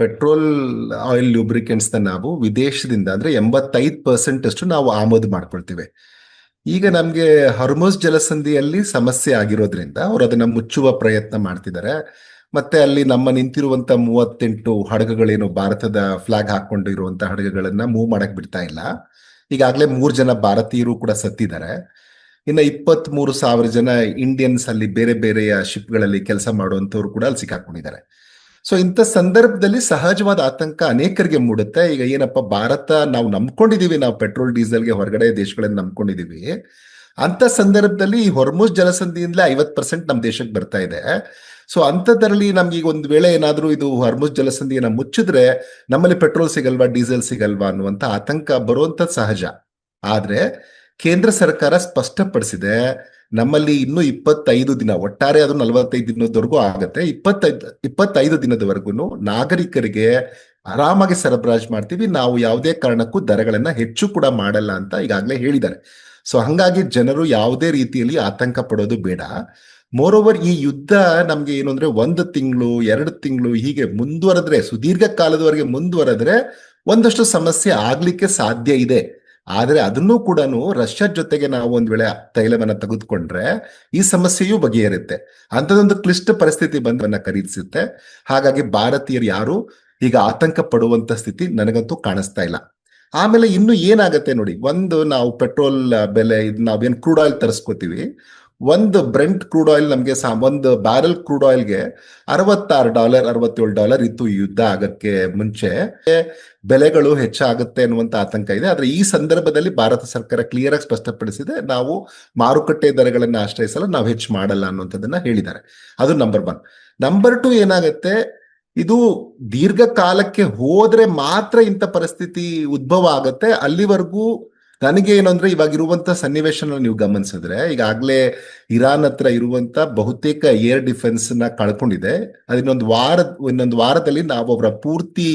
Petrol oil lubricants ನಾವು ವಿದೇಶದಿಂದ ಅಂದ್ರೆ 85% ಅಷ್ಟು ನಾವು ಆಮದು ಮಾಡ್ಕೊಳ್ತೀವಿ. ಈಗ ನಮ್ಗೆ ಹರ್ಮುಜ್ ಜಲಸಂಧಿಯಲ್ಲಿ ಸಮಸ್ಯೆ ಆಗಿರೋದ್ರಿಂದ ಅವ್ರು ಅದನ್ನ ಮುಚ್ಚುವ ಪ್ರಯತ್ನ ಮಾಡ್ತಿದ್ದಾರೆ. ಮತ್ತೆ ಅಲ್ಲಿ ನಮ್ಮ ನಿಂತಿರುವಂತ 38 ಹಡಗುಗಳೇನು ಭಾರತದ ಫ್ಲಾಗ್ ಹಾಕೊಂಡು ಇರುವಂತ ಹಡಗುಗಳನ್ನ ಮೂವ್ ಮಾಡಕ್ ಬಿಡ್ತಾ ಇಲ್ಲ. ಈಗಾಗಲೇ 3 ಜನ ಭಾರತೀಯರು ಕೂಡ ಸತ್ತಿದ್ದಾರೆ. ಇನ್ನ 23,000 ಜನ ಇಂಡಿಯನ್ಸ್ ಅಲ್ಲಿ ಬೇರೆ ಬೇರೆಯ ಶಿಪ್ಗಳಲ್ಲಿ ಕೆಲಸ ಮಾಡುವಂತವ್ರು ಕೂಡ ಅಲ್ಲಿ ಸಿಕ್ಕಾಕೊಂಡಿದ್ದಾರೆ. ಸೊ ಇಂಥ ಸಂದರ್ಭದಲ್ಲಿ ಸಹಜವಾದ ಆತಂಕ ಅನೇಕರಿಗೆ ಮೂಡುತ್ತೆ. ಈಗ ಏನಪ್ಪ, ಭಾರತ ನಾವು ನಂಬ್ಕೊಂಡಿದೀವಿ, ನಾವು ಪೆಟ್ರೋಲ್ ಡೀಸೆಲ್ಗೆ ಹೊರಗಡೆ ದೇಶಗಳನ್ನ ನಂಬ್ಕೊಂಡಿದೀವಿ. ಅಂತ ಸಂದರ್ಭದಲ್ಲಿ ಈ ಹೊರ್ಮುಜ್ ಜಲಸಂಧಿಯಿಂದಲೇ 50% ನಮ್ಮ ದೇಶಕ್ಕೆ ಬರ್ತಾ ಇದೆ. ಸೊ ಅಂಥದ್ರಲ್ಲಿ ನಮ್ಗೆ ಈಗ ಒಂದು ವೇಳೆ ಏನಾದ್ರೂ ಇದು ಹೊರ್ಮುಜ್ ಜಲಸಂಧಿಯನ್ನ ಮುಚ್ಚಿದ್ರೆ ನಮ್ಮಲ್ಲಿ ಪೆಟ್ರೋಲ್ ಸಿಗಲ್ವಾ, ಡೀಸೆಲ್ ಸಿಗಲ್ವಾ ಅನ್ನುವಂಥ ಆತಂಕ ಬರುವಂತ ಸಹಜ. ಆದ್ರೆ ಕೇಂದ್ರ ಸರ್ಕಾರ ಸ್ಪಷ್ಟಪಡಿಸಿದೆ, ನಮ್ಮಲ್ಲಿ ಇನ್ನೂ 25 ದಿನ, ಒಟ್ಟಾರೆ ಅದು 45 ದಿನದವರೆಗೂ ಆಗತ್ತೆ, 25 ದಿನದವರೆಗೂ ನಾಗರಿಕರಿಗೆ ಆರಾಮಾಗಿ ಸರಬರಾಜು ಮಾಡ್ತೀವಿ, ನಾವು ಯಾವುದೇ ಕಾರಣಕ್ಕೂ ದರಗಳನ್ನ ಹೆಚ್ಚು ಕೂಡ ಮಾಡಲ್ಲ ಅಂತ ಈಗಾಗಲೇ ಹೇಳಿದ್ದಾರೆ. ಸೊ ಹಂಗಾಗಿ ಜನರು ಯಾವುದೇ ರೀತಿಯಲ್ಲಿ ಆತಂಕ ಪಡೋದು ಬೇಡ. ಮೋರೋವರ್ ಈ ಯುದ್ಧ ನಮ್ಗೆ ಏನು ಅಂದ್ರೆ 1 ತಿಂಗಳು 2 ತಿಂಗಳು ಹೀಗೆ ಮುಂದುವರೆದ್ರೆ, ಸುದೀರ್ಘ ಕಾಲದವರೆಗೆ ಮುಂದುವರೆದ್ರೆ ಒಂದಷ್ಟು ಸಮಸ್ಯೆ ಆಗ್ಲಿಕ್ಕೆ ಸಾಧ್ಯ ಇದೆ. ಆದ್ರೆ ಅದನ್ನೂ ಕೂಡ ರಷ್ಯಾ ಜೊತೆಗೆ ನಾವು ಒಂದ್ ವೇಳೆ ತೈಲವನ್ನ ತೆಗೆದುಕೊಂಡ್ರೆ ಈ ಸಮಸ್ಯೆಯೂ ಬಗೆಹರುತ್ತೆ. ಅಂಥದೊಂದು ಕ್ಲಿಷ್ಟ ಪರಿಸ್ಥಿತಿ ಬಂದವನ್ನ ಖರೀದಿಸುತ್ತೆ. ಹಾಗಾಗಿ ಭಾರತೀಯರು ಯಾರು ಈಗ ಆತಂಕ ಪಡುವಂತ ಸ್ಥಿತಿ ನನಗಂತೂ ಕಾಣಿಸ್ತಾ ಇಲ್ಲ. ಆಮೇಲೆ ಇನ್ನು ಏನಾಗತ್ತೆ ನೋಡಿ, ಒಂದು ನಾವು ಪೆಟ್ರೋಲ್ ಬೆಲೆ, ನಾವೇನ್ ಕ್ರೂಡ್ ಆಯಿಲ್ ತರಿಸ್ಕೋತೀವಿ, ಒಂದು ಬ್ರೆಂಟ್ ಕ್ರೂಡ್ ಆಯಿಲ್ ನಮಗೆ ಒಂದು ಬ್ಯಾರೆಲ್ ಕ್ರೂಡ್ ಆಯಿಲ್ಗೆ $66 $67 ಇತ್ತು ಈ ಯುದ್ಧ ಆಗಕ್ಕೆ ಮುಂಚೆ. ಬೆಲೆಗಳು ಹೆಚ್ಚಾಗುತ್ತೆ ಅನ್ನುವಂತ ಆತಂಕ ಇದೆ. ಆದ್ರೆ ಈ ಸಂದರ್ಭದಲ್ಲಿ ಭಾರತ ಸರ್ಕಾರ ಕ್ಲಿಯರ್ ಆಗಿ ಸ್ಪಷ್ಟಪಡಿಸಿದೆ, ನಾವು ಮಾರುಕಟ್ಟೆ ದರಗಳನ್ನ ಆಶ್ರಯಿಸಲು ನಾವು ಹೆಚ್ಚು ಮಾಡಲ್ಲ ಅನ್ನುವಂಥದ್ದನ್ನ ಹೇಳಿದ್ದಾರೆ. ಅದು ನಂಬರ್ 1. ನಂಬರ್ 2 ಏನಾಗುತ್ತೆ, ಇದು ದೀರ್ಘಕಾಲಕ್ಕೆ ಹೋದ್ರೆ ಮಾತ್ರ ಇಂಥ ಪರಿಸ್ಥಿತಿ ಉದ್ಭವ ಆಗತ್ತೆ. ಅಲ್ಲಿವರೆಗೂ ನನಗೆ ಏನಂದ್ರೆ, ಇವಾಗ ಇರುವಂತ ಸನ್ನಿವೇಶನ ನೀವು ಗಮನಿಸಿದ್ರೆ, ಈಗಾಗಲೇ ಇರಾನ್ ಹತ್ರ ಇರುವಂತ ಬಹುತೇಕ ಏರ್ ಡಿಫೆನ್ಸ್ ನ ಕಳ್ಕೊಂಡಿದೆ. ಅದು ಇನ್ನೊಂದು ವಾರದಲ್ಲಿ ನಾವು ಅವರ ಪೂರ್ತಿ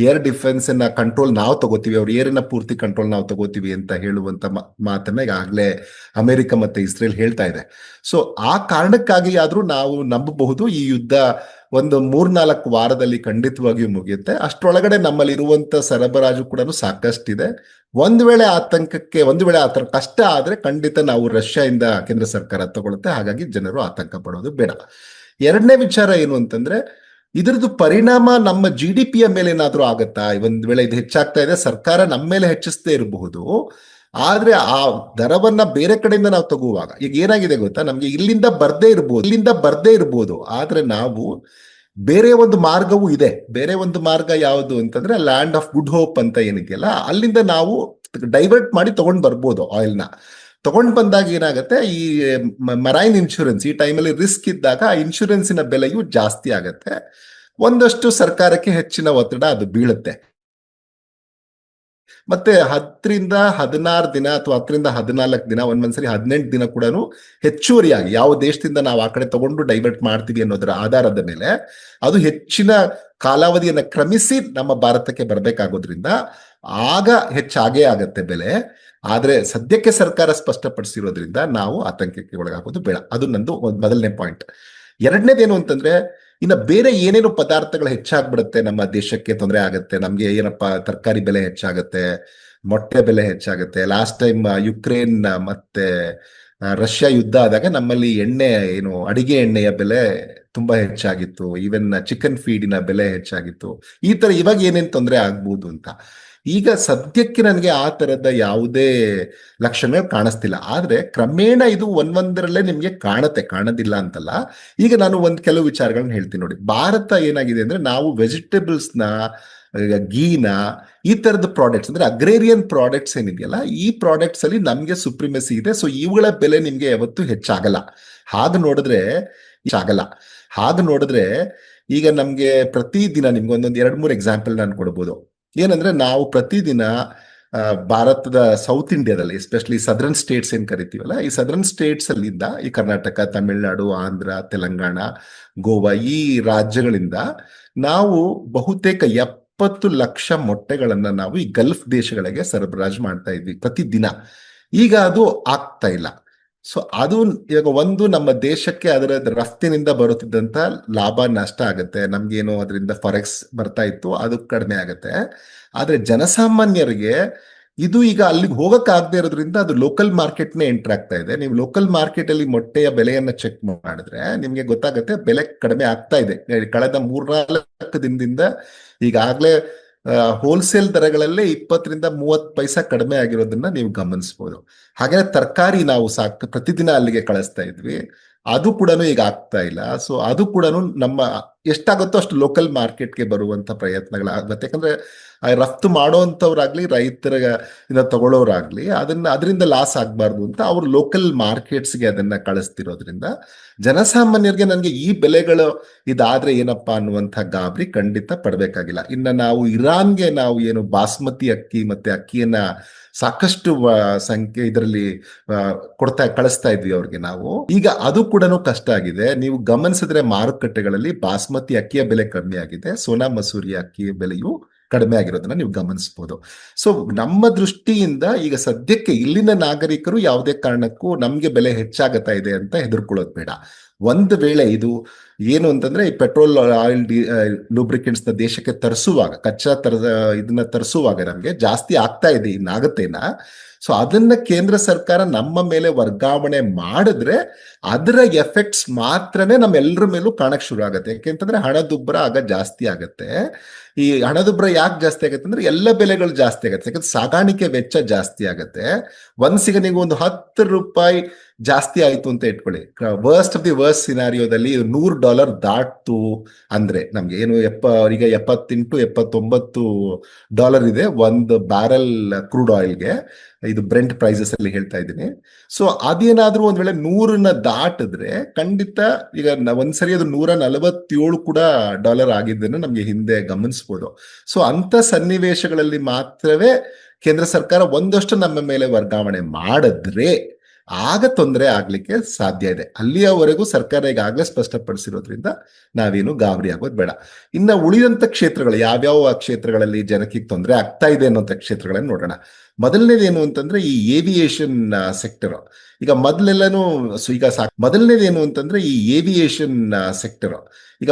ಏರ್ ಡಿಫೆನ್ಸ್ ನ ಕಂಟ್ರೋಲ್ ನಾವು ತಗೋತೀವಿ, ಅವ್ರ ಏರಿನ ಪೂರ್ತಿ ಕಂಟ್ರೋಲ್ ನಾವು ತಗೋತೀವಿ ಅಂತ ಹೇಳುವಂತ ಮಾತನ್ನ ಈಗಾಗಲೇ ಅಮೆರಿಕ ಮತ್ತೆ ಇಸ್ರೇಲ್ ಹೇಳ್ತಾ ಇದೆ. ಸೊ ಆ ಕಾರಣಕ್ಕಾಗಿ ಆದ್ರೂ ನಾವು ನಂಬಬಹುದು ಈ ಯುದ್ಧ ಒಂದು 3-4 ವಾರದಲ್ಲಿ ಖಂಡಿತವಾಗಿಯೂ ಮುಗಿಯುತ್ತೆ. ಅಷ್ಟರೊಳಗಡೆ ನಮ್ಮಲ್ಲಿ ಇರುವಂತ ಸರಬರಾಜು ಕೂಡ ಸಾಕಷ್ಟಿದೆ. ಒಂದು ವೇಳೆ ಆ ತರ ಕಷ್ಟ ಆದ್ರೆ ಖಂಡಿತ ನಾವು ರಷ್ಯಾದಿಂದ ಕೇಂದ್ರ ಸರ್ಕಾರ ತಗೊಳುತ್ತೆ. ಹಾಗಾಗಿ ಜನರು ಆತಂಕ ಪಡೋದು ಬೇಡ. ಎರಡನೇ ವಿಚಾರ ಏನು ಅಂತಂದ್ರೆ, ಇದ್ರದ್ದು ಪರಿಣಾಮ ನಮ್ಮ GDP ಮೇಲೆ ಏನಾದ್ರೂ ಆಗತ್ತಾ? ಒಂದ್ ವೇಳೆ ಇದು ಹೆಚ್ಚಾಗ್ತಾ ಇದೆ, ಸರ್ಕಾರ ನಮ್ಮ ಮೇಲೆ ಹೆಚ್ಚಿಸದೇ ಇರಬಹುದು. ಆದ್ರೆ ಆ ದರವನ್ನ ಬೇರೆ ಕಡೆಯಿಂದ ನಾವು ತಗುವಾಗ ಈಗ ಏನಾಗಿದೆ ಗೊತ್ತಾ, ನಮ್ಗೆ ಇಲ್ಲಿಂದ ಬರ್ದೇ ಇರ್ಬೋದು. ಆದ್ರೆ ನಾವು ಬೇರೆ ಒಂದು ಮಾರ್ಗವೂ ಇದೆ. ಬೇರೆ ಒಂದು ಮಾರ್ಗ ಯಾವುದು ಅಂತಂದ್ರೆ ಲ್ಯಾಂಡ್ ಆಫ್ ಗುಡ್ ಹೋಪ್ ಅಂತ ಏನಿದೆಯಲ್ಲ, ಅಲ್ಲಿಂದ ನಾವು ಡೈವರ್ಟ್ ಮಾಡಿ ತಗೊಂಡ್ ಬರ್ಬೋದು ಆಯಿಲ್ನ. ತಗೊಂಡ್ ಬಂದಾಗ ಏನಾಗುತ್ತೆ, ಈ ಮರೈನ್ ಇನ್ಶೂರೆನ್ಸ್ ಈ ಟೈಮಲ್ಲಿ ರಿಸ್ಕ್ ಇದ್ದಾಗ ಆ ಇನ್ಶೂರೆನ್ಸಿನ ಬೆಲೆಯು ಜಾಸ್ತಿ ಆಗತ್ತೆ. ಒಂದಷ್ಟು ಸರ್ಕಾರಕ್ಕೆ ಹೆಚ್ಚಿನ ಒತ್ತಡ ಅದು ಬೀಳುತ್ತೆ. ಮತ್ತೆ 10-16 ದಿನ ಅಥವಾ 10-14 ದಿನ, ಒಂದೊಂದ್ಸರಿ 18 ದಿನ ಕೂಡ ಹೆಚ್ಚುವರಿಯಾಗಿ ಯಾವ ದೇಶದಿಂದ ನಾವು ಆ ಕಡೆ ತಗೊಂಡು ಡೈವರ್ಟ್ ಮಾಡ್ತೀವಿ ಅನ್ನೋದರ ಆಧಾರದ ಮೇಲೆ ಅದು ಹೆಚ್ಚಿನ ಕಾಲಾವಧಿಯನ್ನ ಕ್ರಮಿಸಿ ನಮ್ಮ ಭಾರತಕ್ಕೆ ಬರಬೇಕಾಗೋದ್ರಿಂದ ಆಗ ಹೆಚ್ಚಾಗೇ ಆಗತ್ತೆ ಬೆಲೆ. ಆದ್ರೆ ಸದ್ಯಕ್ಕೆ ಸರ್ಕಾರ ಸ್ಪಷ್ಟಪಡಿಸಿರೋದ್ರಿಂದ ನಾವು ಆತಂಕಕ್ಕೆ ಒಳಗಾಗೋದು ಬೇಡ. ಅದು ನಂದು ಮೊದಲನೇ ಪಾಯಿಂಟ್. ಎರಡನೇದೇನು ಅಂತಂದ್ರೆ, ಇನ್ನು ಬೇರೆ ಏನೇನು ಪದಾರ್ಥಗಳು ಹೆಚ್ಚಾಗ್ಬಿಡುತ್ತೆ, ನಮ್ಮ ದೇಶಕ್ಕೆ ತೊಂದರೆ ಆಗತ್ತೆ. ನಮ್ಗೆ ಏನಪ್ಪಾ, ತರಕಾರಿ ಬೆಲೆ ಹೆಚ್ಚಾಗತ್ತೆ, ಮೊಟ್ಟೆ ಬೆಲೆ ಹೆಚ್ಚಾಗತ್ತೆ. ಲಾಸ್ಟ್ ಟೈಮ್ ಯುಕ್ರೇನ್ ಮತ್ತೆ ರಷ್ಯಾ ಯುದ್ಧ ಆದಾಗ ನಮ್ಮಲ್ಲಿ ಅಡಿಗೆ ಎಣ್ಣೆಯ ಬೆಲೆ ತುಂಬಾ ಹೆಚ್ಚಾಗಿತ್ತು. ಈವನ್ ಚಿಕನ್ ಫೀಡಿನ ಬೆಲೆ ಹೆಚ್ಚಾಗಿತ್ತು. ಈ ತರ ಇವಾಗ ಏನೇನ್ ತೊಂದರೆ ಆಗ್ಬೋದು ಅಂತ ಈಗ ಸದ್ಯಕ್ಕೆ ನನಗೆ ಆ ತರದ ಯಾವುದೇ ಲಕ್ಷಣಗಳು ಕಾಣಿಸ್ತಿಲ್ಲ. ಆದ್ರೆ ಕ್ರಮೇಣ ಇದು ಒಂದೊಂದರಲ್ಲೇ ನಿಮ್ಗೆ ಕಾಣೋದಿಲ್ಲ ಅಂತಲ್ಲ. ಈಗ ನಾನು ಕೆಲವು ವಿಚಾರಗಳನ್ನ ಹೇಳ್ತೀನಿ ನೋಡಿ. ಭಾರತ ಏನಾಗಿದೆ ಅಂದ್ರೆ, ನಾವು ವೆಜಿಟೇಬಲ್ಸ್ನ, ಗೀನ, ಈ ತರದ ಪ್ರಾಡಕ್ಟ್ಸ್ ಅಂದ್ರೆ ಅಗ್ರೇರಿಯನ್ ಪ್ರಾಡಕ್ಟ್ಸ್ ಏನಿದೆಯಲ್ಲ, ಈ ಪ್ರಾಡಕ್ಟ್ಸ್ ಅಲ್ಲಿ ನಮ್ಗೆ ಸುಪ್ರಿಮೆಸಿ ಇದೆ. ಸೊ ಇವುಗಳ ಬೆಲೆ ನಿಮ್ಗೆ ಯಾವತ್ತೂ ಹೆಚ್ಚಾಗಲ್ಲ. ಹಾಗೆ ನೋಡಿದ್ರೆ ಈಗ ನಮ್ಗೆ ಪ್ರತಿದಿನ ನಿಮ್ಗೆ ಒಂದೊಂದು 2-3 ಎಕ್ಸಾಂಪಲ್ ನಾನು ಕೊಡ್ಬೋದು. ಏನಂದ್ರೆ, ನಾವು ಪ್ರತಿದಿನ ಭಾರತದ ಸೌತ್ ಇಂಡಿಯಾದಲ್ಲಿ, ಎಸ್ಪೆಷಲಿ ಸದರ್ನ್ ಸ್ಟೇಟ್ಸ್ ಏನ್ ಕರಿತೀವಲ್ಲ, ಈ ಸದರ್ನ್ ಸ್ಟೇಟ್ಸ್ ಅಲ್ಲಿಂದ ಈ ಕರ್ನಾಟಕ, ತಮಿಳುನಾಡು, ಆಂಧ್ರ, ತೆಲಂಗಾಣ, ಗೋವಾ ಈ ರಾಜ್ಯಗಳಿಂದ ನಾವು ಬಹುತೇಕ 70 ಲಕ್ಷ ಮೊಟ್ಟೆಗಳನ್ನ ನಾವು ಈ ಗಲ್ಫ್ ದೇಶಗಳಿಗೆ ಸರಬರಾಜು ಮಾಡ್ತಾ ಇದ್ವಿ ಪ್ರತಿದಿನ. ಈಗ ಅದು ಆಗ್ತಾ ಇಲ್ಲ. ಸೊ ಅದು ಇವಾಗ ಒಂದು ನಮ್ಮ ದೇಶಕ್ಕೆ ಅದರ ರಫ್ತಿನಿಂದ ಬರುತ್ತಿದ್ದಂತ ಲಾಭ ನಷ್ಟ ಆಗುತ್ತೆ, ನಮ್ಗೇನು ಅದರಿಂದ ಫಾರೆಕ್ಸ್ ಬರ್ತಾ ಇತ್ತು ಅದು ಕಡಿಮೆ ಆಗುತ್ತೆ. ಆದ್ರೆ ಜನಸಾಮಾನ್ಯರಿಗೆ ಇದು ಈಗ ಅಲ್ಲಿಗೆ ಹೋಗಕ್ ಆಗದೆ ಇರೋದ್ರಿಂದ ಅದು ಲೋಕಲ್ ಮಾರ್ಕೆಟ್ನೇ ಎಂಟರ್ ಆಗ್ತಾ ಇದೆ. ನೀವು ಲೋಕಲ್ ಮಾರ್ಕೆಟ್ ಅಲ್ಲಿ ಮೊಟ್ಟೆಯ ಬೆಲೆಯನ್ನ ಚೆಕ್ ಮಾಡಿದ್ರೆ ನಿಮ್ಗೆ ಗೊತ್ತಾಗುತ್ತೆ ಬೆಲೆ ಕಡಿಮೆ ಆಗ್ತಾ ಇದೆ. ಕಳೆದ 3-4 ದಿನದಿಂದ ಈಗಾಗಲೇ ಹೋಲ್ಸೇಲ್ ದರಗಳಲ್ಲೇ 20-30 ಪೈಸಾ ಕಡಿಮೆ ಆಗಿರೋದನ್ನ ನೀವು ಗಮನಿಸಬಹುದು. ಹಾಗೆ ತರಕಾರಿ ನಾವು ಪ್ರತಿದಿನ ಅಲ್ಲಿಗೆ ಕಳಿಸ್ತಾ ಇದ್ವಿ, ಅದು ಕೂಡ ಈಗ ಆಗ್ತಾ ಇಲ್ಲ. ಸೊ ಅದು ಕೂಡ ನಮ್ಮ ಎಷ್ಟಾಗುತ್ತೋ ಅಷ್ಟು ಲೋಕಲ್ ಮಾರ್ಕೆಟ್ಗೆ ಬರುವಂತ ಪ್ರಯತ್ನಗಳಾಗುತ್ತೆ. ಯಾಕಂದ್ರೆ ರಫ್ತು ಮಾಡೋಂಥವ್ರಾಗ್ಲಿ ರೈತರ ತಗೊಳ್ಳೋರಾಗ್ಲಿ ಅದರಿಂದ ಲಾಸ್ ಆಗ್ಬಾರ್ದು ಅಂತ ಅವರು ಲೋಕಲ್ ಮಾರ್ಕೆಟ್ಸ್ಗೆ ಅದನ್ನ ಕಳಿಸ್ತಿರೋದ್ರಿಂದ ಜನಸಾಮಾನ್ಯರಿಗೆ ನನಗೆ ಈ ಬೆಲೆಗಳು ಇದಾದ್ರೆ ಏನಪ್ಪಾ ಅನ್ನುವಂಥ ಗಾಬರಿ ಖಂಡಿತ ಪಡಬೇಕಾಗಿಲ್ಲ. ಇನ್ನು ನಾವು ಇರಾನ್ಗೆ ನಾವು ಏನು ಬಾಸ್ಮತಿ ಅಕ್ಕಿ ಮತ್ತೆ ಅಕ್ಕಿಯನ್ನ ಸಾಕಷ್ಟು ಸಂಖ್ಯೆ ಇದರಲ್ಲಿ ಕಳಿಸ್ತಾ ಇದ್ವಿ ಅವ್ರಿಗೆ ನಾವು. ಈಗ ಅದು ಕೂಡ ಕಷ್ಟ ಆಗಿದೆ. ನೀವು ಗಮನಿಸಿದ್ರೆ ಮಾರುಕಟ್ಟೆಗಳಲ್ಲಿ ಬಾಸ್ಮತಿ ಅಕ್ಕಿಯ ಬೆಲೆ ಕಡಿಮೆ ಆಗಿದೆ, ಸೋನಾ ಮಸೂರಿ ಅಕ್ಕಿಯ ಬೆಲೆಯು ಕಡಿಮೆ ಆಗಿರೋದನ್ನ ನೀವು ಗಮನಿಸಬಹುದು. ಸೊ ನಮ್ಮ ದೃಷ್ಟಿಯಿಂದ ಈಗ ಸದ್ಯಕ್ಕೆ ಇಲ್ಲಿನ ನಾಗರಿಕರು ಯಾವುದೇ ಕಾರಣಕ್ಕೂ ನಮ್ಗೆ ಬೆಲೆ ಹೆಚ್ಚಾಗತ್ತಾ ಇದೆ ಅಂತ ಹೆದರ್ಕೊಳ್ಳೋದು ಬೇಡ. ಒಂದು ವೇಳೆ ಇದು ಏನು ಅಂತಂದ್ರೆ ಈ ಪೆಟ್ರೋಲ್ ಆಯಿಲ್ ಲೂಬ್ರಿಕೆಂಟ್ಸ್ ನ ದೇಶಕ್ಕೆ ತರಿಸುವಾಗ ಇದನ್ನ ತರಿಸುವಾಗ ನಮ್ಗೆ ಜಾಸ್ತಿ ಆಗ್ತಾ ಇದೆ ಇನ್ನಾಗತ್ತೇನ. ಸೊ ಅದನ್ನ ಕೇಂದ್ರ ಸರ್ಕಾರ ನಮ್ಮ ಮೇಲೆ ವರ್ಗಾವಣೆ ಮಾಡಿದ್ರೆ ಅದರ ಎಫೆಕ್ಟ್ಸ್ ಮಾತ್ರನೇ ನಮ್ಮೆಲ್ಲರ ಮೇಲೂ ಕಾಣಕ್ ಶುರು ಆಗುತ್ತೆ. ಯಾಕೆಂತಂದ್ರೆ ಹಣದುಬ್ಬರ ಆಗ ಜಾಸ್ತಿ ಆಗತ್ತೆ. ಈ ಹಣದುಬ್ಬರ ಯಾಕೆ ಜಾಸ್ತಿ ಆಗತ್ತೆ ಅಂದ್ರೆ ಎಲ್ಲ ಬೆಲೆಗಳು ಜಾಸ್ತಿ ಆಗತ್ತೆ, ಯಾಕಂದ್ರೆ ಸಾಗಾಣಿಕೆ ವೆಚ್ಚ ಜಾಸ್ತಿ ಆಗತ್ತೆ. ಒಂದ್ಸಿಗ ನೀವು ಒಂದು $10 ಜಾಸ್ತಿ ಆಯ್ತು ಅಂತ ಇಟ್ಕೊಳ್ಳಿ, ವರ್ಸ್ಟ್ ಆಫ್ ದಿ ವರ್ಸ್ಟ್ ಸಿನಾರಿಯೋದಲ್ಲಿ $100 ದಾಟ್ತು ಅಂದ್ರೆ ನಮ್ಗೆ ಏನು ಈಗ 78-79 ಇದೆ ಒಂದು ಬ್ಯಾರೆಲ್ ಕ್ರೂಡ್ ಆಯಿಲ್ಗೆ. ಇದು ಬ್ರೆಂಟ್ ಪ್ರೈಸಸ್ ಅಲ್ಲಿ ಹೇಳ್ತಾ ಇದ್ದೀನಿ. ಸೊ ಅದೇನಾದ್ರೂ ಒಂದ್ ವೇಳೆ 100ನ ದಾಟಿದ್ರೆ ಖಂಡಿತ ಈಗ ಒಂದ್ಸರಿ ಅದು $147 ಕೂಡ ಆಗಿದ್ದನ್ನು ನಮ್ಗೆ ಹಿಂದೆ ಗಮನಿಸಬಹುದು. ಸೊ ಅಂತ ಸನ್ನಿವೇಶಗಳಲ್ಲಿ ಮಾತ್ರವೇ ಕೇಂದ್ರ ಸರ್ಕಾರ ಒಂದಷ್ಟು ನಮ್ಮ ಮೇಲೆ ವರ್ಗಾವಣೆ ಮಾಡಿದ್ರೆ ಆಗ ತೊಂದರೆ ಆಗ್ಲಿಕ್ಕೆ ಸಾಧ್ಯ ಇದೆ. ಅಲ್ಲಿಯವರೆಗೂ ಸರ್ಕಾರ ಈಗಾಗಲೇ ಸ್ಪಷ್ಟಪಡಿಸಿರೋದ್ರಿಂದ ನಾವೇನು ಗಾಬರಿ ಆಗೋದು ಬೇಡ. ಇನ್ನ ಉಳಿದಂತ ಕ್ಷೇತ್ರಗಳು ಯಾವ್ಯಾವ ಕ್ಷೇತ್ರಗಳಲ್ಲಿ ಜನಕ್ಕೆ ತೊಂದರೆ ಆಗ್ತಾ ಇದೆ ಅನ್ನೋಂಥ ಕ್ಷೇತ್ರಗಳನ್ನ ನೋಡೋಣ. ಮೊದಲನೇದೇನು ಅಂತಂದ್ರೆ ಈ ಏವಿಯೇಷನ್ ಸೆಕ್ಟರ್. ಈಗ ಮೊದಲೆಲ್ಲಾನು ಮೊದಲನೇದೇನು ಅಂತಂದ್ರೆ ಈ ಏವಿಯೇಷನ್ ಸೆಕ್ಟರ್. ಈಗ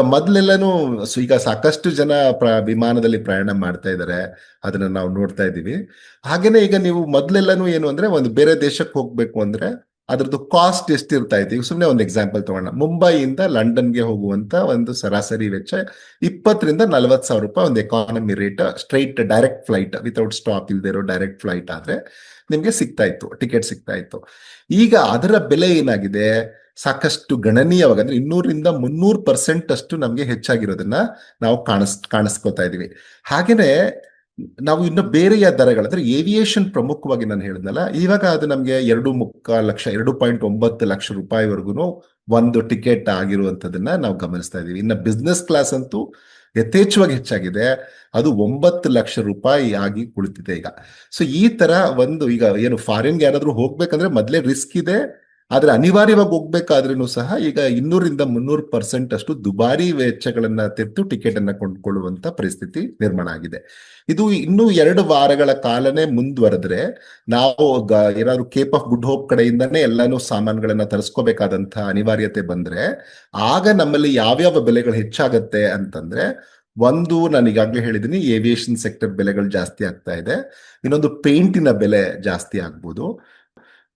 ಸಾಕಷ್ಟು ಜನ ವಿಮಾನದಲ್ಲಿ ಪ್ರಯಾಣ ಮಾಡ್ತಾ ಇದ್ದಾರೆ, ಅದನ್ನ ನಾವು ನೋಡ್ತಾ ಇದ್ದೀವಿ. ಹಾಗೇನೆ ಈಗ ನೀವು ಮೊದಲೆಲ್ಲಾನು ಏನು ಅಂದ್ರೆ ಒಂದು ಬೇರೆ ದೇಶಕ್ಕೆ ಹೋಗ್ಬೇಕು ಅಂದ್ರೆ ಅದ್ರದ್ದು ಕಾಸ್ಟ್ ಎಷ್ಟಿರ್ತಾ ಇತ್ತು. ಈಗ ಸುಮ್ಮನೆ ಒಂದು ಎಕ್ಸಾಂಪಲ್ ತಗೋಣ, ಮುಂಬೈಯಿಂದ ಲಂಡನ್ಗೆ ಹೋಗುವಂತ ಒಂದು ಸರಾಸರಿ ವೆಚ್ಚ $20,000-40,000 ಒಂದು economy rate, straight direct flight without stop ಇಲ್ದೇ ಇರೋ ಡೈರೆಕ್ಟ್ ಫ್ಲೈಟ್ ಆದ್ರೆ ನಿಮ್ಗೆ ಟಿಕೆಟ್ ಸಿಗ್ತಾ ಇತ್ತು. ಈಗ ಅದರ ಬೆಲೆ ಏನಾಗಿದೆ, ಸಾಕಷ್ಟು ಗಣನೀಯವಾಗಿ ಅಂದ್ರೆ 200-300% ಅಷ್ಟು ನಮ್ಗೆ ಹೆಚ್ಚಾಗಿರೋದನ್ನ ನಾವು ಕಾಣಿಸ್ಕೋತಾ ಇದೀವಿ. ಹಾಗೇನೆ ನಾವು ಇನ್ನು ಬೇರೆಯ ದರಗಳು ಅಂದ್ರೆ ಏವಿಯೇಷನ್ ಪ್ರಮುಖವಾಗಿ ನಾನು ಹೇಳಿದ್ನಲ್ಲ, ಇವಾಗ ಅದು ನಮ್ಗೆ 2.25 ಲಕ್ಷ $2.9 ಲಕ್ಷವರೆಗೂ ಒಂದು ಟಿಕೆಟ್ ಆಗಿರುವಂತದನ್ನ ನಾವು ಗಮನಿಸ್ತಾ ಇದೀವಿ. ಇನ್ನು ಬಿಸ್ನೆಸ್ ಕ್ಲಾಸ್ ಅಂತೂ ಯಥೇಚ್ಛವಾಗಿ ಹೆಚ್ಚಾಗಿದೆ, ಅದು $9 ಲಕ್ಷ ಆಗಿ ಕುಳಿತಿದೆ ಈಗ. ಸೊ ಈ ತರ ಈಗ ಏನು ಫಾರಿನ್ಗೆ ಯಾರಾದ್ರೂ ಹೋಗ್ಬೇಕಂದ್ರೆ ಮೊದಲೇ ರಿಸ್ಕ್ ಇದೆ, ಆದ್ರೆ ಅನಿವಾರ್ಯವಾಗಿ ಹೋಗ್ಬೇಕಾದ್ರೂ ಸಹ ಈಗ 200-300% ಅಷ್ಟು ದುಬಾರಿ ವೆಚ್ಚಗಳನ್ನ ತೆತ್ತು ಟಿಕೆಟ್ ಅನ್ನ ಕೊಂಡ್ಕೊಳ್ಳುವಂತ ಪರಿಸ್ಥಿತಿ ನಿರ್ಮಾಣ ಆಗಿದೆ. ಇದು ಇನ್ನೂ 2 ವಾರಗಳ ಕಾಲನೇ ಮುಂದುವರೆದ್ರೆ ನಾವು ಏನಾದ್ರು ಕೇಪ್ ಆಫ್ ಗುಡ್ ಹೋಪ್ ಕಡೆಯಿಂದಾನೇ ಎಲ್ಲಾನು ಸಾಮಾನುಗಳನ್ನ ತರಿಸ್ಕೋಬೇಕಾದಂತ ಅನಿವಾರ್ಯತೆ ಬಂದ್ರೆ ಆಗ ನಮ್ಮಲ್ಲಿ ಯಾವ್ಯಾವ ಬೆಲೆಗಳು ಹೆಚ್ಚಾಗತ್ತೆ ಅಂತಂದ್ರೆ, ಒಂದು ನಾನು ಈಗಾಗಲೇ ಹೇಳಿದ್ದೀನಿ ಏವಿಯೇಷನ್ ಸೆಕ್ಟರ್ ಬೆಲೆಗಳು ಜಾಸ್ತಿ ಆಗ್ತಾ ಇದೆ. ಇನ್ನೊಂದು ಪೇಂಟಿನ ಬೆಲೆ ಜಾಸ್ತಿ ಆಗ್ಬೋದು,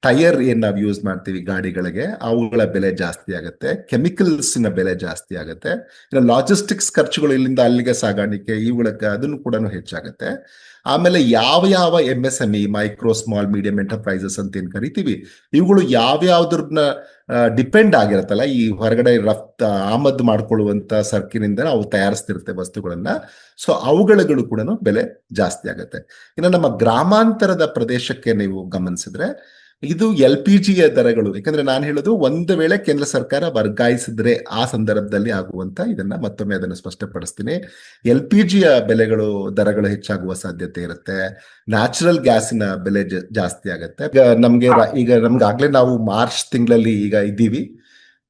ಟೈರ್ ಏನ್ ನಾವು ಯೂಸ್ ಮಾಡ್ತೀವಿ ಗಾಡಿಗಳಿಗೆ ಅವುಗಳ ಬೆಲೆ ಜಾಸ್ತಿ ಆಗುತ್ತೆ, ಕೆಮಿಕಲ್ಸ್ನ ಬೆಲೆ ಜಾಸ್ತಿ ಆಗುತ್ತೆ, ಇನ್ನು ಲಾಜಿಸ್ಟಿಕ್ಸ್ ಖರ್ಚುಗಳು ಇಲ್ಲಿಂದ ಅಲ್ಲಿಗೆ ಸಾಗಾಣಿಕೆ ಇವುಗಳಕ್ಕೆ ಅದನ್ನು ಕೂಡ ಹೆಚ್ಚಾಗುತ್ತೆ. ಆಮೇಲೆ ಯಾವ MSME micro small medium enterprises ಅಂತ ಏನ್ ಕರಿತೀವಿ ಇವುಗಳು ಯಾವ್ಯಾವ್ದ್ರನ್ನ ಡಿಪೆಂಡ್ ಆಗಿರತ್ತಲ್ಲ, ಈ ಹೊರಗಡೆ ಆಮದು ಮಾಡ್ಕೊಳ್ಳುವಂತ ಸರ್ಕಿನಿಂದ ನಾವು ತಯಾರಿಸ್ತಿರುತ್ತೆ ವಸ್ತುಗಳನ್ನ. ಸೊ ಅವುಗಳು ಕೂಡ ಬೆಲೆ ಜಾಸ್ತಿ ಆಗುತ್ತೆ. ಇನ್ನು ನಮ್ಮ ಗ್ರಾಮಾಂತರದ ಪ್ರದೇಶಕ್ಕೆ ನೀವು ಗಮನಿಸಿದ್ರೆ ಇದು LPG ಯ ದರಗಳು, ಯಾಕಂದ್ರೆ ನಾನು ಹೇಳೋದು ಒಂದು ವೇಳೆ ಕೇಂದ್ರ ಸರ್ಕಾರ ವರ್ಗಾಯಿಸಿದ್ರೆ ಆ ಸಂದರ್ಭದಲ್ಲಿ ಆಗುವಂತ ಇದನ್ನ ಮತ್ತೊಮ್ಮೆ ಅದನ್ನು ಸ್ಪಷ್ಟಪಡಿಸ್ತೀನಿ. LPG ಯ ದರಗಳು ಹೆಚ್ಚಾಗುವ ಸಾಧ್ಯತೆ ಇರುತ್ತೆ, ನ್ಯಾಚುರಲ್ ಗ್ಯಾಸಿನ ಬೆಲೆ ಜಾಸ್ತಿ ಆಗುತ್ತೆ. ಈಗ ನಮ್ಗಾಗ್ಲೇ ನಾವು ಮಾರ್ಚ್ ತಿಂಗಳಲ್ಲಿ ಈಗ ಇದ್ದೀವಿ.